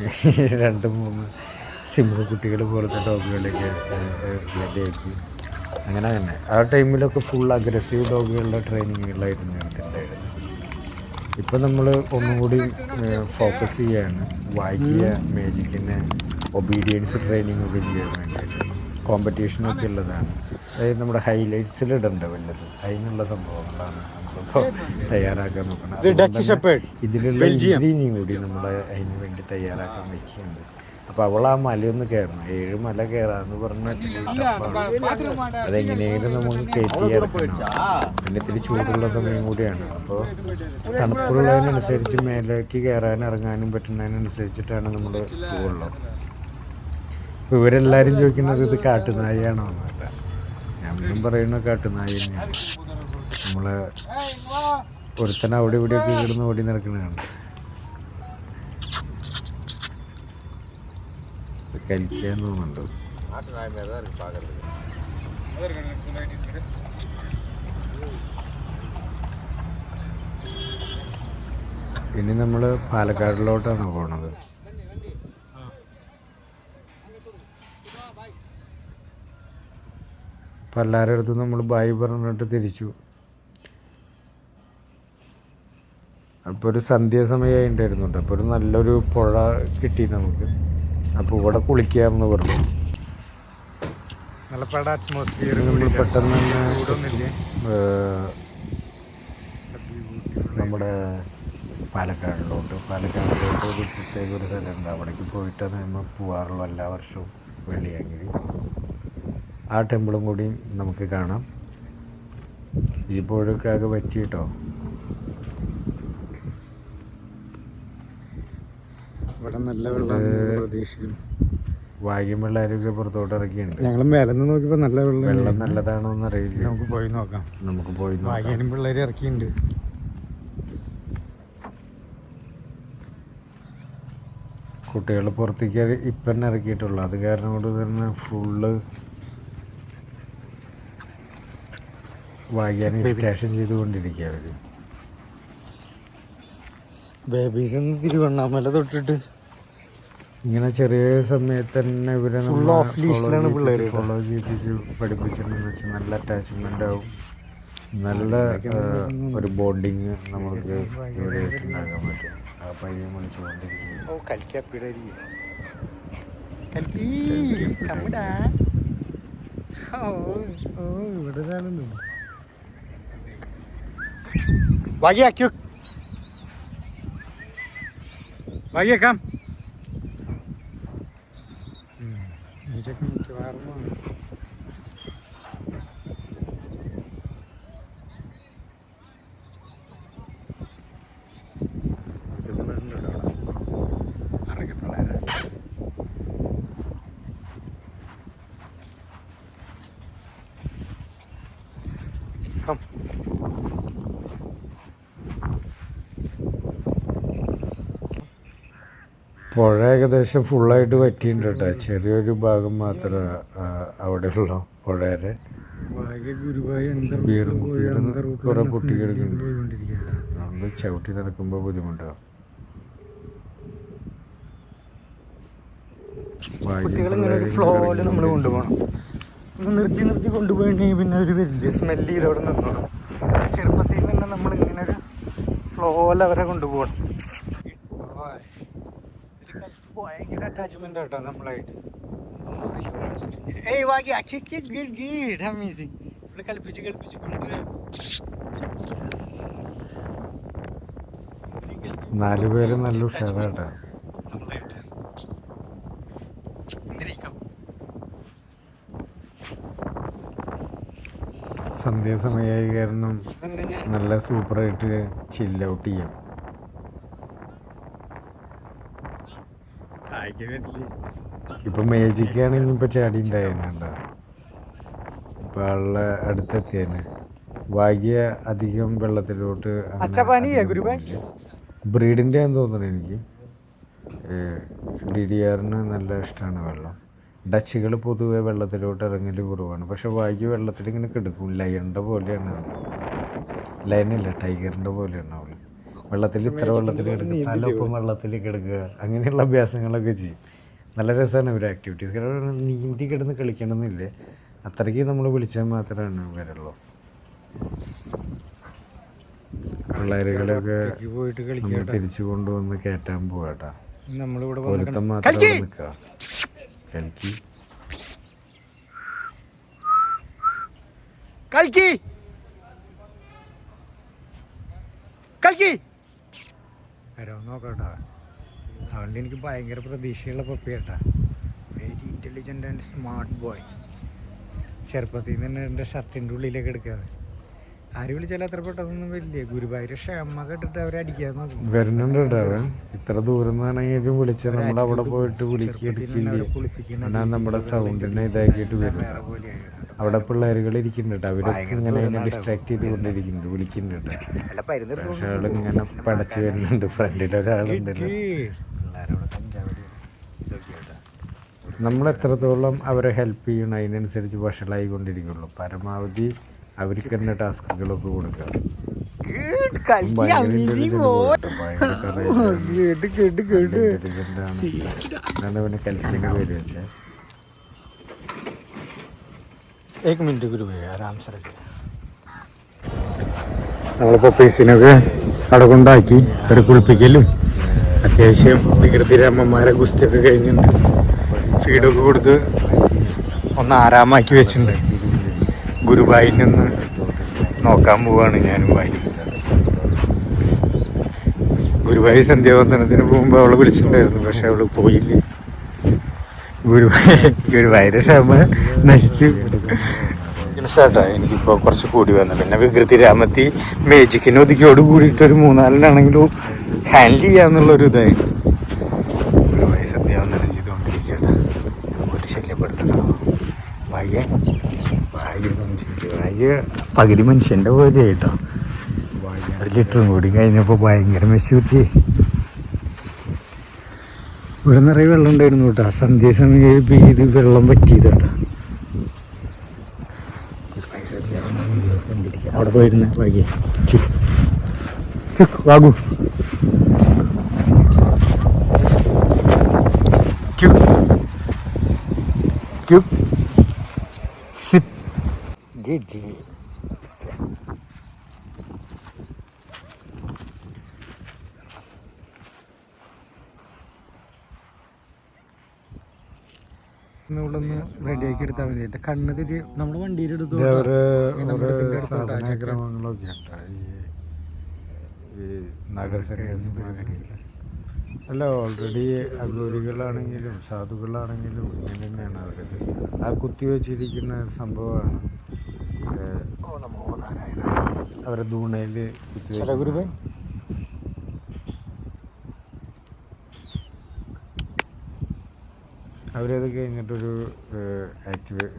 2-3 സിംഹ കുട്ടികൾ പോലത്തെ ഡോഗുകളൊക്കെ റെഡിയാക്കി. അങ്ങനെ തന്നെ ആ ടൈമിലൊക്കെ ഫുൾ അഗ്രസീവ് ഡോഗുകളുടെ ട്രെയിനിങ്ങുകളായിരുന്നു എടുത്തിട്ടുണ്ടായിരുന്നത്. ഇപ്പം നമ്മൾ ഒന്നും കൂടി ഫോക്കസ് ചെയ്യാണ് വായിക്കുക മേജിക്കിനെ ഒബീഡിയൻസ് ട്രെയിനിങ് ഒക്കെ ചെയ്യാൻ വേണ്ടിയിട്ട്. കോമ്പറ്റീഷനൊക്കെ ഉള്ളതാണ്. അതായത് നമ്മുടെ ഹൈലൈറ്റ്സിലിടണ്ട വല്ലതും അതിനുള്ള സംഭവങ്ങളാണ് നമ്മളിപ്പോൾ തയ്യാറാക്കാൻ നോക്കുന്നത്. ഇതിലുള്ള ഇൻഗ്രീഡിയൻ കൂടി നമ്മൾ അതിന് വേണ്ടി തയ്യാറാക്കാൻ വെക്കുന്നുണ്ട്. അപ്പോൾ അവൾ ആ മലയൊന്ന് കയറണം. 7 മല കയറാന്ന് പറഞ്ഞാൽ ടഫാണ്. അതെങ്ങനെയെങ്കിലും നമുക്ക് കയറ്റി ഇറക്കണം. പിന്നെ ഇത്തിരി ചൂടുള്ള സമയം കൂടിയാണ്. അപ്പോൾ തണുപ്പുള്ളതിനനുസരിച്ച് മേലേക്ക് കയറാൻ ഇറങ്ങാനും പറ്റുന്നതിനനുസരിച്ചിട്ടാണ് നമ്മൾ പോകുള്ളത്. അപ്പോൾ ഇവരെല്ലാവരും ചോദിക്കുന്നത് ഇത് കാട്ടുനായയാണോ എന്നല്ല. ഞാനും പറയുന്ന കാട്ടുനായ തന്നെയാണ്. നമ്മൾ ഒരുത്തന അവിടെ ഇവിടെയൊക്കെ കിടന്ന് ഓടി നടക്കുന്നതാണ്. കഴിക്കാൻ തോന്നുന്നുണ്ട്. ഇനി നമ്മൾ പാലക്കാടിലോട്ടാണ് പോണത്. അപ്പം എല്ലാവരുടെ അടുത്തും നമ്മൾ ബായ് പറഞ്ഞിട്ട് തിരിച്ചു. അപ്പോൾ ഒരു സന്ധ്യാസമയമായിട്ടുണ്ടായിരുന്നു കേട്ടോ. അപ്പോൾ ഒരു നല്ലൊരു പുഴ കിട്ടി നമുക്ക്. അപ്പോൾ ഇവിടെ കുളിക്കാമെന്ന് പറഞ്ഞു. നല്ല പട അറ്റ്മോസ്ഫിയർ. നമ്മൾ പെട്ടെന്ന് തന്നെ നമ്മുടെ പാലക്കാടിലോട്ട് ഒരു പ്രത്യേക ഒരു സ്ഥലമുണ്ട്. അവിടേക്ക് പോയിട്ടാണ് നമ്മൾ പോകാറുള്ളൂ എല്ലാ വർഷവും വെള്ളിയാങ്കിരി. ആ ടെമ്പിളും കൂടി നമുക്ക് കാണാം. ഈ പുഴക്കാകെ പറ്റിയിട്ടോ. ഇവിടെ നല്ല വെള്ളം പ്രതീക്ഷിക്കുന്നു. വാഗ്യം പിള്ളേരൊക്കെ പുറത്തോട്ട് ഇറക്കിയുണ്ട്. ഞങ്ങൾ മേലെ നിന്ന് നോക്കിയപ്പോൾ നല്ല വെള്ളം നല്ലതാണോ എന്ന് അറിയില്ല. നമുക്ക് പോയി നോക്കാം. വാഗ്യാനും പിള്ളേർ ഇറക്കിയിട്ടുണ്ട്. കുട്ടികൾ പുറത്തേക്ക് ഇപ്പം തന്നെ ഇറക്കിയിട്ടുള്ളൂ. അത് കാരണം കൊണ്ട് തന്നെ ഫുള്ള് വാഗ്യാനെ സ്റ്റേഷൻ ചെയ്തുകൊണ്ടിരിക്കുക അവർ. ബേബീസ് തിരുവണ്ണാമല തൊട്ടിട്ട് ഇങ്ങനെ ചെറിയ സമയത്ത് തന്നെ ഇവരെ ഫോളോ ചെയ്യിപ്പിച്ച് പഠിപ്പിച്ചിട്ടുണ്ടെന്ന് വെച്ചാൽ നല്ല അറ്റാച്ച്മെൻ്റ് ആവും, നല്ല ഒരു ബോണ്ടിങ് നമുക്ക് ഇവരായിട്ട് ഉണ്ടാക്കാൻ പറ്റും. ആ പയ്യെ വിളിച്ചുകൊണ്ടിരിക്കും. ഇവിടെ കാണുന്നു ഭാഗ്യാക്കൂ ഭാഗ്യക്കാം ഇതൊക്കെ മിക്കവാറും പുഴ ഏകദേശം ഫുള്ളായിട്ട് വറ്റിയിട്ടുണ്ട് കേട്ടോ. ചെറിയൊരു ഭാഗം മാത്രമേ അവിടെയുള്ള പുഴയുടെ ബീറും കുറേ കുട്ടികൾക്ക് നമ്മൾ ചവിട്ടി നടക്കുമ്പോൾ ബുദ്ധിമുട്ടാവും. കുട്ടികളിങ്ങനെ ഒരു ഫ്ലോയില് നമ്മൾ കൊണ്ടുപോകണം. നിർത്തി നിർത്തി കൊണ്ടുപോയിട്ടുണ്ടെങ്കിൽ പിന്നെ ഒരു വലിയ സ്മെല്ല് ചെയ്തവിടെ നിന്നോണം. ചെറുപ്പത്തിൽ തന്നെ നമ്മളിങ്ങനെ ഒരു ഫ്ലോയിൽ അവരെ കൊണ്ടുപോകണം. ഭയങ്കര അറ്റാച്ച്മെന്റ് ആട്ടോ നമ്മളായിട്ട്. ഇവിടെ കളിപ്പിച്ച് കൊണ്ടുവരും. 4 പേര് നല്ല ഉഷാറാട്ടാ. സന്ധ്യാസമയായി കാരണം നല്ല സൂപ്പറായിട്ട് ചില്ല് ഔട്ട് ചെയ്യാം. ഇപ്പം മേജിക്കാണെങ്കിൽ ഇപ്പം ചാടി ഉണ്ടായിരുന്നുണ്ടോ, ഇപ്പം ആളുടെ അടുത്തെത്തിയേനെ. ഭാഗ്യ അധികം വെള്ളത്തിലോട്ട് ബ്രീഡിൻ്റെ ആണെന്ന് തോന്നുന്നു എനിക്ക്. DDRന് നല്ല ഇഷ്ടമാണ് വെള്ളം. ഡച്ചുകൾ പൊതുവെ വെള്ളത്തിലോട്ട് ഇറങ്ങൽ കുറവാണ്. പക്ഷെ ഭാഗ്യ വെള്ളത്തിൽ ഇങ്ങനെ കിടക്കും. ലയണിൻ്റെ പോലെയാണ്, ലയണില്ല ടൈഗറിൻ്റെ പോലെയാണ് അവൾ. വെള്ളത്തിൽ ഇത്ര വെള്ളത്തിൽ കിടക്കുക, തലൊപ്പം വെള്ളത്തിൽ കിടക്കുക, അങ്ങനെയുള്ള അഭ്യാസങ്ങളൊക്കെ ചെയ്യും. നല്ല രസമാണ് ഇവർ ആക്ടിവിറ്റീസ്. കാരണം നീന്തി കിടന്ന് കളിക്കണമെന്നില്ലേ, അത്രയ്ക്ക് നമ്മൾ വിളിച്ചാൽ മാത്രമാണ് വരുള്ളൂ. പിള്ളേരുകളൊക്കെ നമ്മൾ തിരിച്ചു കൊണ്ടുവന്ന് കയറ്റാൻ പോവാട്ടാ. പൊരുത്തം മാത്രം നിൽക്കുക. നോക്കട്ടാ, അതുകൊണ്ട് എനിക്ക് ഭയങ്കര പ്രതീക്ഷയുള്ള പപ്പിയാട്ടാ. Very intelligent and smart boy. ചെറുപ്പത്തിൽ നിന്ന് തന്നെ എൻ്റെ ഷർട്ടിൻ്റെ ഉള്ളിലേക്ക് എടുക്കാതെ ആര് വിളിച്ചാലും അത്ര പെട്ടെന്നൊന്നും വലിയ ഗുരുവായൂർ ക്ഷമ കേട്ടിട്ട് അവരെ അടിക്കാൻ നോക്കും. വരുന്നുണ്ട് അവൻ. ഇത്ര ദൂരം നിന്നാണെങ്കിലും വിളിച്ചാൽ നമ്മൾ അവിടെ പോയിട്ട് വിളിക്കില്ലേ, എന്നാൽ നമ്മുടെ സൗണ്ടിനെ ഇതാക്കിയിട്ട് വരും. അവിടെ പിള്ളേരുകൾ ഇരിക്കുന്നുണ്ട്, അവരൊക്കെ ഇങ്ങനെ ഡിസ്ട്രാക്ട് ചെയ്തുകൊണ്ടിരിക്കുന്നുണ്ട്, വിളിക്കുന്നുണ്ട്. പക്ഷെ ആളിങ്ങനെ പടച്ചു വരുന്നുണ്ട്. ഫ്രണ്ടിൽ ഒരാളുണ്ടല്ലോ. നമ്മൾ എത്രത്തോളം അവരെ ഹെൽപ്പ് ചെയ്യണം അതിനനുസരിച്ച് വഷളായിക്കൊണ്ടിരിക്കുള്ളൂ. പരമാവധി അവർക്ക് തന്നെ ടാസ്കുകളൊക്കെ കൊടുക്കുക. അവന് കളിക്കുന്ന പേര് വെച്ചേ. നമ്മൾ പപ്പീസിനൊക്കെ അവിടെ കൊണ്ടാക്കി അവരെ കുളിപ്പിക്കലും അത്യാവശ്യം വികൃതിയുടെ അമ്മമാരെ ഗുസ്തിയൊക്കെ കഴിഞ്ഞിട്ടുണ്ട്. ഫീഡൊക്കെ കൊടുത്ത് ഒന്ന് ആരാമാക്കി വെച്ചിട്ടുണ്ട്. ഗുരുവായൂരിൽ നിന്ന് നോക്കാൻ പോവാണ് ഞാനും ഭായി. ഗുരുവായൂർ സന്ധ്യാവന്ദനത്തിന് പോകുമ്പോൾ അവളെ വിളിച്ചിട്ടുണ്ടായിരുന്നു, പക്ഷെ അവള് പോയില്ല. ഗുരുവായൂർ ക്ഷമ നശിച്ചു. മനസ്സിലാട്ടോ, എനിക്കിപ്പോൾ കുറച്ച് കൂടി വന്നു. പിന്നെ വികൃതി രാമത്തി മേജിക്കിന് ഒതുക്കിയോട് കൂടിയിട്ട് ഒരു 3-4 ഹാൻഡിൽ ചെയ്യാന്നുള്ളൊരു ഇതായിട്ട് ഗുരുവായൂർ സന്ധ്യാവന്ദനം ചെയ്തുകൊണ്ടിരിക്കുകയാണ്. ഒരു ശല്യപ്പെടുത്തണോ ഭാഗ്യ പകുതി മനുഷ്യൻ്റെ പോലെ കേട്ടോ. 1 ലിറ്ററും കൂടി കഴിഞ്ഞപ്പോൾ ഭയങ്കര മെസ്യൂറ്റി. ഇവിടെ നിറയെ വെള്ളം ഉണ്ടായിരുന്നു കേട്ടോ. സന്ധ്യാസമയം ഇത് വെള്ളം പറ്റിയത് കേട്ടോ. ഇരിക്കുക. അവിടെ പോയിരുന്ന് ഭാഗ്യ വാഗു സിപ്പ് ഗുഡ്. ഇവിടെ ഒന്ന് റെഡിയാക്കി എടുത്താൽ മതി. എൻ്റെ കണ്ണ് തിരി നമ്മുടെ വണ്ടിയുടെ അടുത്ത് സാധനക്രമങ്ങളൊക്കെ ഉണ്ട് ഈ നഗരസന്യാസ അല്ല. ഓൾറെഡി അഗോരികളാണെങ്കിലും സാധുക്കളാണെങ്കിലും ഇങ്ങനെ തന്നെയാണ് അവരത്. ആ കുത്തിവെച്ചിരിക്കുന്ന സംഭവമാണ് അവരെ ധൂണയിൽ കുത്തിവെച്ച്. അവരത് കഴിഞ്ഞിട്ടൊരു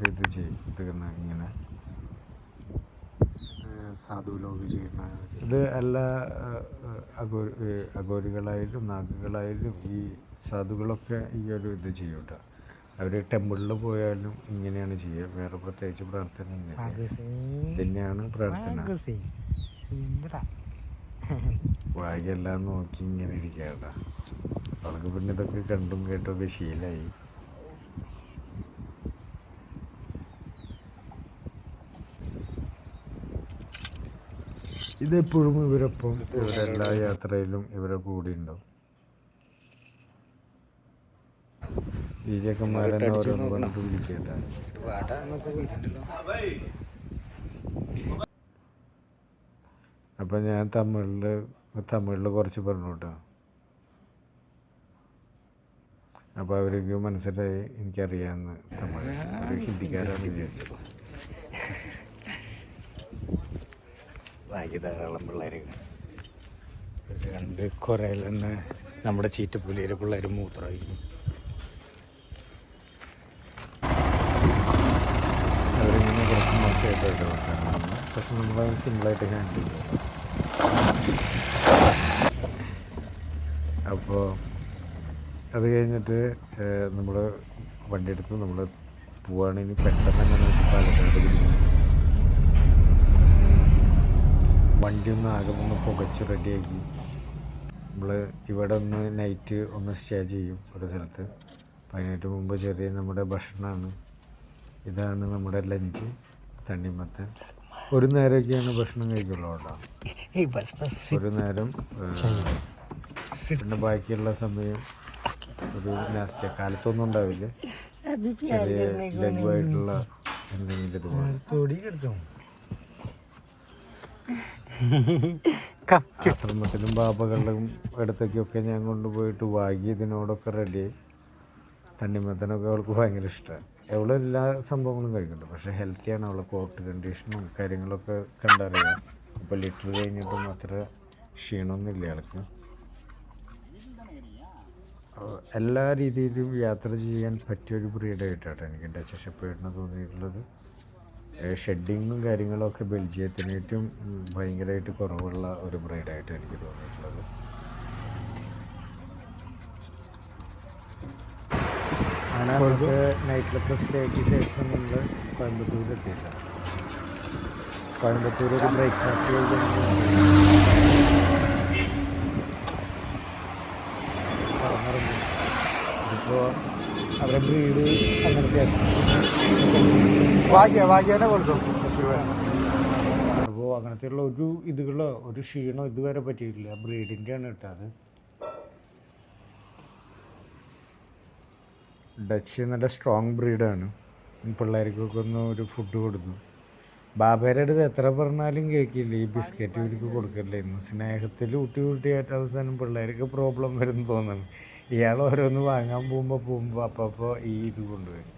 ഇത് ചെയ്യും. ഇങ്ങനെ സാധുലോക് ചെയ്യുന്ന ഇത് എല്ലാ അഗോരികളായാലും നാഗകളായാലും ഈ സാധുക്കളൊക്കെ ഈ ഒരു ഇത് ചെയ്യും കേട്ടോ. അവർ ടെമ്പിളിൽ പോയാലും ഇങ്ങനെയാണ് ചെയ്യുക. വേറെ പ്രത്യേകിച്ച് പ്രാർത്ഥന തന്നെയാണ് പ്രാർത്ഥന. ഭാഗ്യെല്ലാം നോക്കി ഇങ്ങനെ ഇരിക്കുക കേട്ടോ. അവർക്ക് പിന്നെ ഇതൊക്കെ കണ്ടും കേട്ടൊക്കെ ശീലമായി. ഇതെപ്പോഴും ഇവരൊപ്പം ഇവരെല്ലാ യാത്രയിലും ഇവരെ കൂടി ഉണ്ടാവും. ഈ ചെക്കന്മാരെന്നെ ഓരോന്ന് പറഞ്ഞിട്ട് വിളിക്കേണ്ട. അപ്പം ഞാൻ തമിഴിൽ കുറച്ച് പറഞ്ഞു കേട്ടോ. അപ്പോൾ അവർക്ക് മനസ്സിലായി എനിക്കറിയാമെന്ന്. തമിഴ് ഒരു ഹിന്ദിക്കാരാണ് വിചാരിച്ചത്. ബാക്കി ധാരാളം പിള്ളേർ കണ്ട് കുറേ തന്നെ നമ്മുടെ ചീറ്റപ്പുലിയിലെ പിള്ളേർ മൂത്രമായിരിക്കും. അവരിങ്ങനെ കുറച്ച് മോശമായിട്ടായിട്ട് വെക്കാനാണ്. പക്ഷെ നമ്മളത് സിമ്പിളായിട്ട് ഹാൻഡിൽ ചെയ്യും. അപ്പോൾ അത് കഴിഞ്ഞിട്ട് നമ്മൾ വണ്ടി എടുത്ത് നമ്മൾ പോവുകയാണെങ്കിൽ പെട്ടെന്ന് തന്നെ പാലക്കാട് പിടിക്കും. വണ്ടി ഒന്ന് ആകെ ഒന്ന് പുകച്ച് റെഡിയാക്കി നമ്മൾ ഇവിടെ ഒന്ന് നൈറ്റ് ഒന്ന് സ്റ്റേ ചെയ്യും ഒരു സ്ഥലത്ത്. അപ്പം അതിനായിട്ട് മുമ്പ് ചെറിയ നമ്മുടെ ഭക്ഷണമാണ്. ഇതാണ് നമ്മുടെ ലഞ്ച്. തണ്ണിമത്തൻ ഒരു നേരമൊക്കെയാണ് ഭക്ഷണം കഴിക്കുള്ളൂ കേട്ടോ. ഒരു നേരം. പിന്നെ ബാക്കിയുള്ള സമയം ഒരു നാസ്റ്റ്. കാലത്തൊന്നും ഉണ്ടാവില്ല. ചെറിയ ലഘുവായിട്ടുള്ള എന്തെങ്കിലും ഇതുപോലെ. ആശ്രമത്തിലും ബാബകളുടെയും അടുത്തേക്കൊക്കെ ഞാൻ കൊണ്ടുപോയിട്ട് വാഗി ഇതിനോടൊക്കെ റെഡിയായി. തണ്ണിമത്തനൊക്കെ അവൾക്ക് ഭയങ്കര ഇഷ്ടമാണ്. അവൾ എല്ലാ സംഭവങ്ങളും കഴിക്കുന്നുണ്ട്. പക്ഷേ ഹെൽത്തിയാണ്. അവളെ കോർട്ട് കണ്ടീഷനും കാര്യങ്ങളൊക്കെ കണ്ടറിയാം. ഇപ്പോൾ ലിറ്റർ കഴിഞ്ഞിട്ടും അത്ര ക്ഷീണമൊന്നുമില്ല ആൾക്ക്. എല്ലാ രീതിയിലും യാത്ര ചെയ്യാൻ പറ്റിയൊരു ബ്രീഡായിട്ടാണ് എനിക്ക് ഡച്ച് ഷെപ്പേർഡിന് തോന്നിയിട്ടുള്ളത്. ഷെഡിങ്ങും കാര്യങ്ങളൊക്കെ ബെൽജിയത്തിന് ഏറ്റവും ഭയങ്കരമായിട്ട് കുറവുള്ള ഒരു ബ്രീഡായിട്ട് എനിക്ക് തോന്നിയിട്ടുള്ളത്. അങ്ങനെ അവിടുത്തെ നൈറ്റിലത്തെ സ്റ്റേക്ക് ശേഷം നമ്മൾ കോയമ്പത്തൂർ എത്തിയില്ല. കോയമ്പത്തൂർ ഒരു ബ്രേക്ക്ഫാസ്റ്റ് ഇപ്പോൾ അവരെ ബ്രീഡ് അങ്ങനത്തെയാണ്. ഭാഗ്യനെ കൊടുക്കും. അപ്പോൾ അങ്ങനത്തെയുള്ള ഒരു ക്ഷീണം ഇതുവരെ പറ്റിയിട്ടില്ല. ബ്രീഡിൻ്റെയാണ് കിട്ടാത്. ഡച്ച് നല്ല സ്ട്രോങ് ബ്രീഡാണ്. പിള്ളേർക്കൊക്കെ ഒന്ന് ഒരു ഫുഡ് കൊടുത്തു. ബാബയുടെ അടുത്ത് എത്ര പറഞ്ഞാലും കേൾക്കില്ല. ഈ ബിസ്ക്കറ്റ് ഇവർക്ക് കൊടുക്കില്ല. ഇന്ന് സ്നേഹത്തിൽ ഊട്ടിയായിട്ട് അവസാനം പിള്ളേർക്ക് പ്രോബ്ലം വരുമെന്ന് തോന്നുന്നു. ഇയാൾ ഓരോന്ന് വാങ്ങാൻ പോകുമ്പോൾ അപ്പോൾ ഈ ഇത് കൊണ്ടുവരും.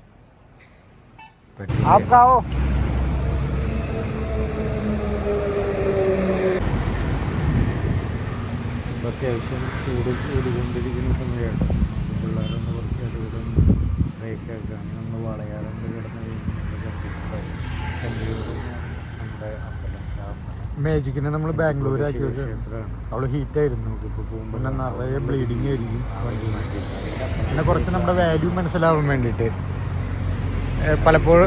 അത്യാവശ്യം ചൂട് കൂടിക്കൊണ്ടിരിക്കുന്ന സമയമാണ്. പിള്ളേരൊന്ന് കുറച്ചായിട്ട് ഇവിടെ ഒന്ന് ബ്രേക്കാക്കുക. അങ്ങനെ ഒന്ന് വളയാറുണ്ട് കിടന്ന് നമ്മുടെ മാജിക്കിനെ നമ്മൾ ബാംഗ്ലൂരാക്കി ക്ഷേത്രമാണ്. അവൾ ഹീറ്റായിരുന്നു. നമുക്കിപ്പോൾ പോകുമ്പോൾ പിന്നെ നിറയെ ബ്ലീഡിങ് ആയിരിക്കും. പിന്നെ കുറച്ച് നമ്മുടെ വാല്യൂ മനസ്സിലാവാൻ വേണ്ടിയിട്ട് പലപ്പോഴും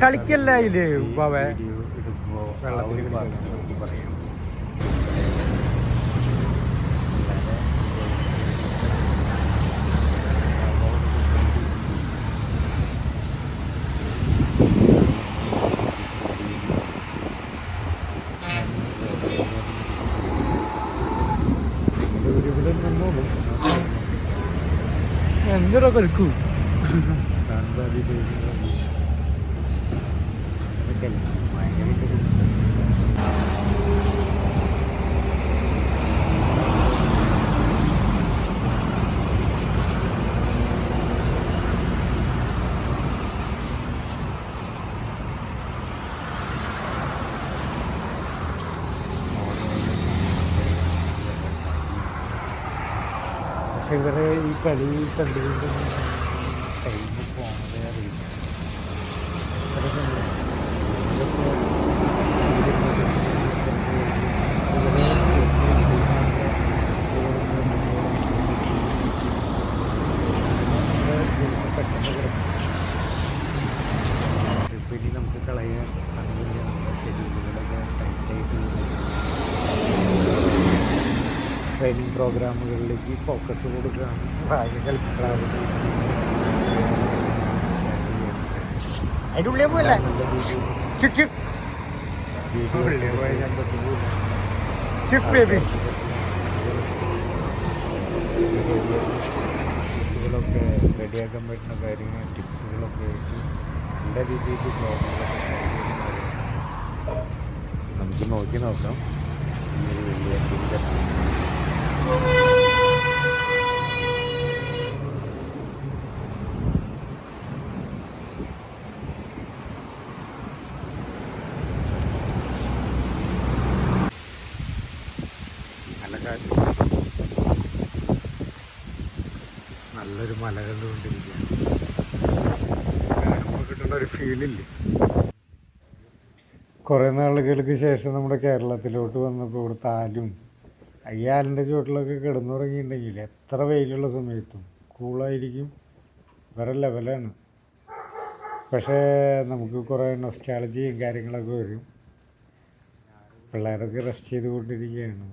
കളിക്കല്ല അതില് ബാബേ. എടുക്കുമ്പോൾ വെള്ളത്തിൽ നമുക്ക് പറയാം. ഇവിടെ നിന്നോളും എന്തൊക്കെ കളിക്കൂ കാൺപാതി ഭയങ്കര പക്ഷെ ഇവരെ ഈ കളി കണ്ടുകൊണ്ട് ടൈം പോകുന്നതേ അറിയില്ല. ഇത്ര സമയം ഇതൊക്കെ പെട്ടെന്ന് കിടക്കും. ഇപ്പം ഇനി നമുക്ക് കളയാൻ സമയമില്ല. നമ്മുടെ ഷെഡ്യൂളുകളൊക്കെ ടൈറ്റായിട്ട് ട്രെയിനിങ് പ്രോഗ്രാമുകളിലേക്ക് ഫോക്കസ് കൊടുക്കുകയാണ്. ഭാഗ്യ കളിപ്പിക്കാറ് അതിൻ്റെ ഉള്ളിൽ പോയല്ലേ ടിപ്സുകളൊക്കെ റെഡിയാക്കാൻ പറ്റുന്ന കാര്യങ്ങൾ ടിപ്സുകളൊക്കെ ആയിട്ട് നല്ല രീതിയിൽ ബ്ലോഗുകളൊക്കെ നമുക്ക് നോക്കി നോക്കാം. ഈ ഒരു വലിയ നല്ല കാറ്റ്, നല്ലൊരു മല കണ്ടുകൊണ്ടിരിക്കുകയാണ്. കാണുമ്പോൾ കിട്ടുന്ന ഒരു ഫീലില്ലേ. കുറേ നാളുകൾക്ക് ശേഷം നമ്മുടെ കേരളത്തിലോട്ട് വന്നപ്പോൾ ഇവിടെ താലും ഈ ആലിൻ്റെ ചുവട്ടിലൊക്കെ കിടന്നുറങ്ങിയിട്ടുണ്ടെങ്കിൽ എത്ര വെയിലുള്ള സമയത്തും കൂളായിരിക്കും. വേറെ ലെവലാണ്. പക്ഷേ നമുക്ക് കുറേ നൊസ്റ്റാളജിയും കാര്യങ്ങളൊക്കെ വരും. പിള്ളേരൊക്കെ റെസ്റ്റ് ചെയ്തുകൊണ്ടിരിക്കുകയാണ്.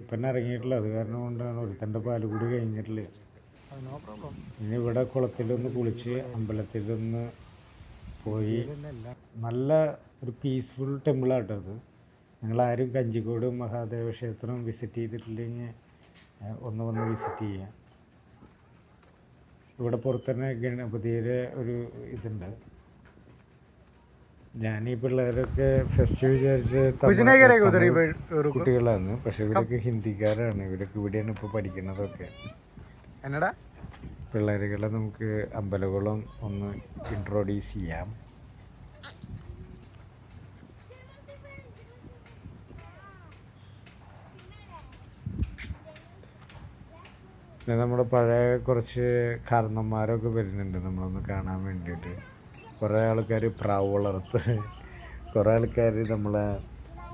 ഇപ്പം ഇറങ്ങിയിട്ടില്ല. അത് കാരണം കൊണ്ടാണ് ഒരുത്തൻ്റെ പാല് കൂടി കഴിഞ്ഞിട്ടില്ല. ഇനി ഇവിടെ കുളത്തിലൊന്ന് കുളിച്ച് അമ്പലത്തിലൊന്ന് പോയി നല്ല ഒരു പീസ്ഫുൾ ടെമ്പിളാട്ടോ അത്. നിങ്ങളാരും കഞ്ചിക്കോട് മഹാദേവ ക്ഷേത്രം വിസിറ്റ് ചെയ്തിട്ടില്ലെങ്കിൽ ഒന്ന് വന്ന് വിസിറ്റ് ചെയ്യാം. ഇവിടെ പുറത്തുതന്നെ ഗണപതിയുടെ ഒരു ഇതുണ്ട്. ഞാൻ ഈ പിള്ളേരൊക്കെ ഫസ്റ്റ് വിചാരിച്ച് കുട്ടികളാണ്. പക്ഷെ ഇവരൊക്കെ ഹിന്ദിക്കാരാണ്. ഇവരൊക്കെ ഇവിടെയാണ് ഇപ്പോൾ പഠിക്കുന്നതൊക്കെ. എന്നടാ പിള്ളേരുകളെ നമുക്ക് അമ്പലകുളം ഒന്ന് ഇൻട്രോഡ്യൂസ് ചെയ്യാം. പിന്നെ നമ്മുടെ പഴയ കുറച്ച് കാരണന്മാരൊക്കെ വരുന്നുണ്ട് നമ്മളൊന്ന് കാണാൻ വേണ്ടിയിട്ട്. കുറേ ആൾക്കാർ പ്രാവ് വളർത്ത്, കുറേ ആൾക്കാർ നമ്മളെ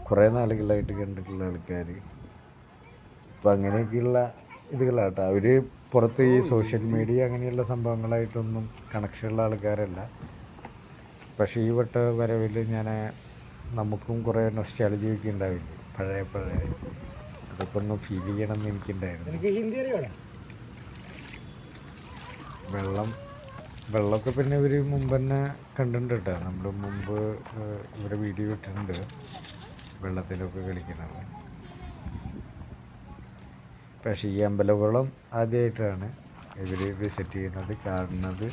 കുറേ നാളുകളായിട്ട് കണ്ടിട്ടുള്ള ആൾക്കാർ. അപ്പം അങ്ങനെയൊക്കെയുള്ള ഇതുകളാട്ടോ. അവർ പുറത്ത് ഈ സോഷ്യൽ മീഡിയ അങ്ങനെയുള്ള സംഭവങ്ങളായിട്ടൊന്നും കണക്ഷനുള്ള ആൾക്കാരല്ല. പക്ഷേ ഈ വട്ട വരവിൽ നമുക്കും കുറേ നൊസ്റ്റാൾജിയൊക്കെ ഉണ്ടാവില്ല. പഴയ അതൊക്കെ ഒന്ന് ഫീൽ ചെയ്യണമെന്ന് എനിക്കുണ്ടായിരുന്നു. വെള്ളമൊക്കെ പിന്നെ ഇവർ മുമ്പ് തന്നെ കണ്ടിട്ടുണ്ട് കേട്ടോ. നമ്മൾ മുമ്പ് ഇവിടെ വീഡിയോ ഇട്ടിട്ടുണ്ട് വെള്ളത്തിലൊക്കെ കളിക്കുന്നത്. പക്ഷേ ഈ അമ്പലകുളം ആദ്യമായിട്ടാണ് ഇവർ വിസിറ്റ് ചെയ്യുന്നത്, കാണുന്നത്.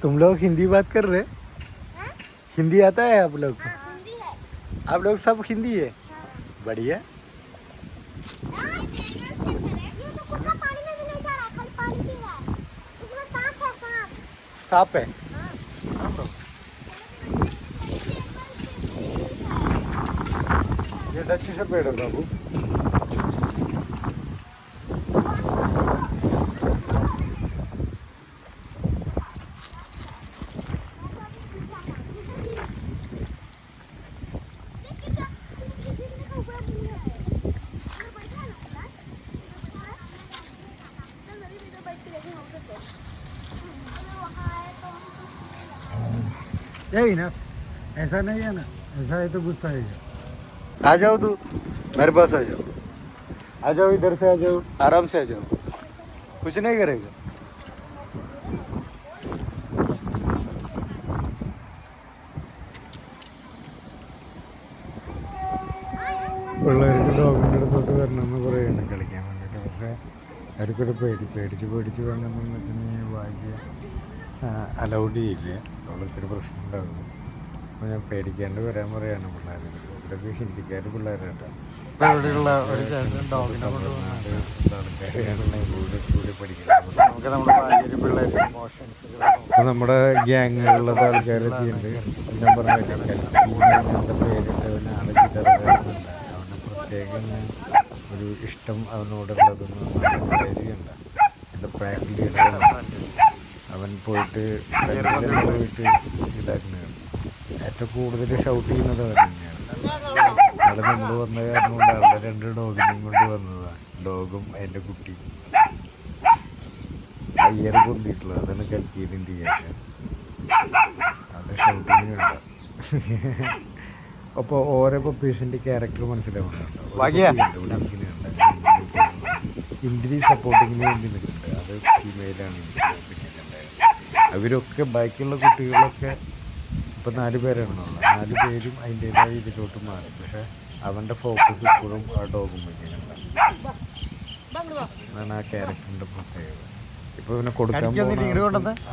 तुम लोग हिंदी बात कर रहे? हिंदी आता है आप लोग? आप लोग सब हिंदी है? बढ़िया. सांप है? ये डच से पेड़ है बाबू. यही ना, ऐसा नहीं है ना, ऐसा है तो गुस्सा आएगा। आ जाओ तू मेरे पास, आ जाओ इधर से, आ जाओ आराम से, आ जाओ, कुछ नहीं करेगा। പിള്ളേർക്ക് ഡോഗിൻ്റെ അടുത്തോട്ട് വരണമെന്ന് പറയുകയാണ് കളിക്കാൻ വേണ്ടിയിട്ട്. പക്ഷേ അവർക്കൊരു പേടിച്ച് വേണമെന്ന് വെച്ചിട്ടുണ്ടെങ്കിൽ ഭാഗ്യ അലൗഡ് ചെയ്യില്ല. അവിടെ ഇത്തിരി പ്രശ്നം ഉണ്ടാകുന്നു. അപ്പോൾ ഞാൻ പേടിക്കാണ്ട് വരാൻ പറയാണ് പിള്ളേർ. ഇവരൊക്കെ ഹിന്ദിക്കാർ പിള്ളേരാട്ടോ. ഇവിടെയുള്ള ഒരു ചേട്ടൻ ഡോഗിനെ കൊണ്ടുവന്നാണ് കൂടി പഠിക്കുന്നത്. നമുക്ക് നമ്മുടെ ഭാഗ്യ പിള്ളേർ ഇമോഷൻസ് ഇപ്പോൾ നമ്മുടെ ഗ്യാങ്ങുകളിലത്തെ ആൾക്കാരെത്തിയുണ്ട്. ഞാൻ പറഞ്ഞില്ല കൽപ്പീൻ്റെ പേരിട്ട് അവനെ ആളെ ചില്ലറുണ്ട്. പ്രത്യേകം ഒരു ഇഷ്ടം അവനോടുള്ളതെന്ന് ചെയ്യണ്ട. എൻ്റെ പ്രാക്ടീസ് ചെയ്യണം. അവൻ പോയിട്ട് ഇതാക്കുന്നതാണ്. ഏറ്റവും കൂടുതൽ ഷൗട്ട് ചെയ്യുന്നത് അവൻ തന്നെയാണ്. അവിടെ നമ്മൾ വന്ന കാരണം കൊണ്ട് അവിടെ 2 ഡോഗിനെയും കൊണ്ട് വന്നതാണ്. ഡോഗും അതിൻ്റെ കുട്ടി അയ്യർ പൊന്തിയിട്ടുള്ളത്. അതാണ് കൽക്കിയുടെ ഇൻഡിക്കേഷൻ. അത് ഷൗട്ടിങ്ങിനുണ്ട്. അപ്പോൾ ഓരോ പപ്പീസിൻ്റെ ക്യാരക്ടർ മനസ്സിലാവുന്നുണ്ട്. ഇൻഡ്രി സപ്പോർട്ടിങ്ങിന് വേണ്ടി നിൽക്കുന്നുണ്ട്. അത് ഫീമെയിലാണ് അവരൊക്കെ. ബാക്കിയുള്ള കുട്ടികളൊക്കെ ഇപ്പോൾ 4 പേരാണുള്ളത്. 4 പേരും അതിൻ്റേതായ ഇതിലോട്ട് മാറി. പക്ഷേ അവൻ്റെ ഫോക്കസ് ഇപ്പോഴും ആ ഡോഗും വയ്ക്കുന്നുണ്ട്. അതാണ് ആ ക്യാരക്ടറിൻ്റെ പ്രത്യേകത. ഇപ്പോൾ ഇവനെ കൊടുക്കാൻ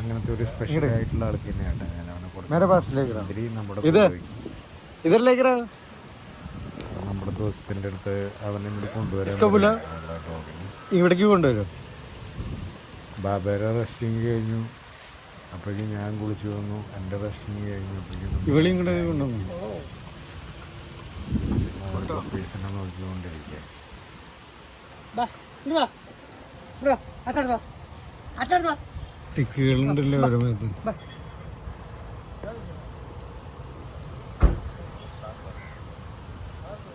അങ്ങനത്തെ ഒരു സ്പെഷ്യൽ ആയിട്ടുള്ള ആൾക്ക് തന്നെയാണ് ഞാൻ അവനെ കൊടുക്കുന്നത്. നമ്മുടെ ദോസ്തിൻ്റെ അടുത്ത് അവനെ ഇവിടെ കൊണ്ടുവരാൻ ഇവിടേക്ക് കൊണ്ടുവരും. ബാബയുടെ റെസ്റ്റിങ് കഴിഞ്ഞു. അപ്പോഴേക്കും ഞാൻ കുളിച്ചു വന്നു. എൻ്റെ റെസ്റ്റിങ് കഴിഞ്ഞപ്പോഴേക്കും ഇവിടെയും കൂടെ കൊണ്ടുവന്നു. പീസിനെ നോക്കിക്കൊണ്ടിരിക്കുക. ടിക്കുകളുണ്ടല്ലോ ഓരോ മേത്ത്.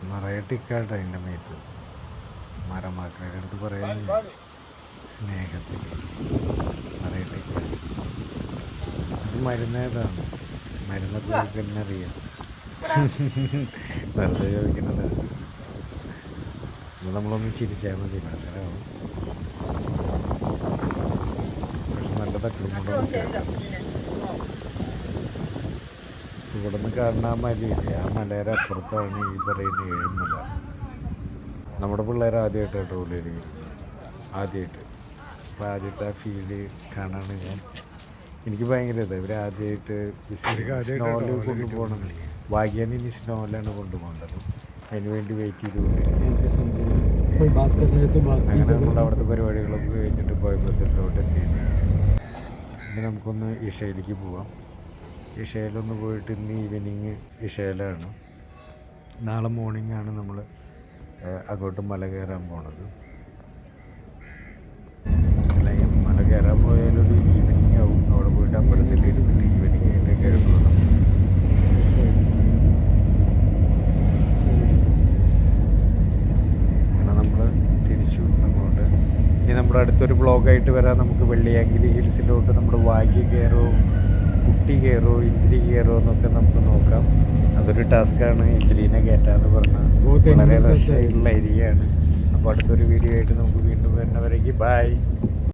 നിറയെ ടിക്കാട്ടോ അതിൻ്റെ മേത്ത്. മരമാക്കളുടെ അടുത്ത് പറയാൻ സ്നേഹത്തിൽ നിറയെ ടിക്ക. അത് മരുന്നേതാണ്. മരുന്നൊക്കെ തന്നെ അറിയാം. വെറുതെ ചോദിക്കുന്നതാണ്. അത് നമ്മളൊന്ന് ചിരിച്ചാൽ മതി, മനസ്സിലാവും. പക്ഷെ നല്ല തക്കുന്നുണ്ടോ ഇവിടെ നിന്ന് കാണുന്ന ആ മലയില്ലേ, ആ മലയുടെ അപ്പുറത്താണ് ഈ പറയുന്ന 7 മല. നമ്മുടെ പിള്ളേർ ആദ്യമായിട്ട് കേട്ടോ ഉള്ളിൽ ആദ്യമായിട്ട്. അപ്പോൾ ആദ്യമായിട്ട് ആ ഫീൽഡ് കാണാണ് ഞാൻ. എനിക്ക് ഭയങ്കര ഇതാണ്. ഇവർ ആദ്യമായിട്ട് സ്നോയിൽ കൊണ്ടുപോകണം. ഭാഗ്യാനി ഇനി സ്നോയിലാണ് കൊണ്ടുപോകേണ്ടത്. അതിന് വേണ്ടി വെയിറ്റ് ചെയ്തുകൊണ്ട് അങ്ങനെ നമ്മൾ അവിടുത്തെ പരിപാടികളൊക്കെ കഴിഞ്ഞിട്ട് കോയമ്പത്തൂരിലോട്ട് എത്തിയിട്ടുണ്ട്. ഇനി നമുക്കൊന്ന് ഇഷയിലേക്ക് പോവാം. ഇഷയിലൊന്ന് പോയിട്ട് ഇന്ന് ഈവനിങ് ഇഷയിലാണ്. നാളെ മോർണിംഗാണ് നമ്മൾ അങ്ങോട്ട് മല കയറാൻ പോണത്. അല്ലെങ്കിൽ മല കയറാൻ പോയാലൊരു ഈവനിങ് ആവും. അവിടെ പോയിട്ട് അമ്പലത്തിൽ ഇരുന്നിട്ട് ഈവനിങ് ആയിട്ട് കയറുള്ളൂ. അങ്ങനെ നമ്മൾ തിരിച്ചു അങ്ങോട്ട്. ഇനി നമ്മുടെ അടുത്തൊരു വ്ളോഗായിട്ട് വരാം. നമുക്ക് വെള്ളിയാങ്കിലി ഹിൽസിലോട്ട് നമ്മുടെ വാഗി കയറോ, കുട്ടി കയറോ, ഇന്ദ്രി കയറോ എന്നൊക്കെ നമുക്ക് നോക്കാം. അതൊരു ടാസ്ക്കാണ്. ഇന്ദ്രീനെ കയറ്റാന്ന് പറഞ്ഞാൽ വളരെ റഷായിട്ടുള്ള ഏരിയയാണ്. അപ്പോൾ അടുത്തൊരു വീഡിയോ ആയിട്ട് നമുക്ക് വീണ്ടും വരുന്നവരേക്ക് ബൈ.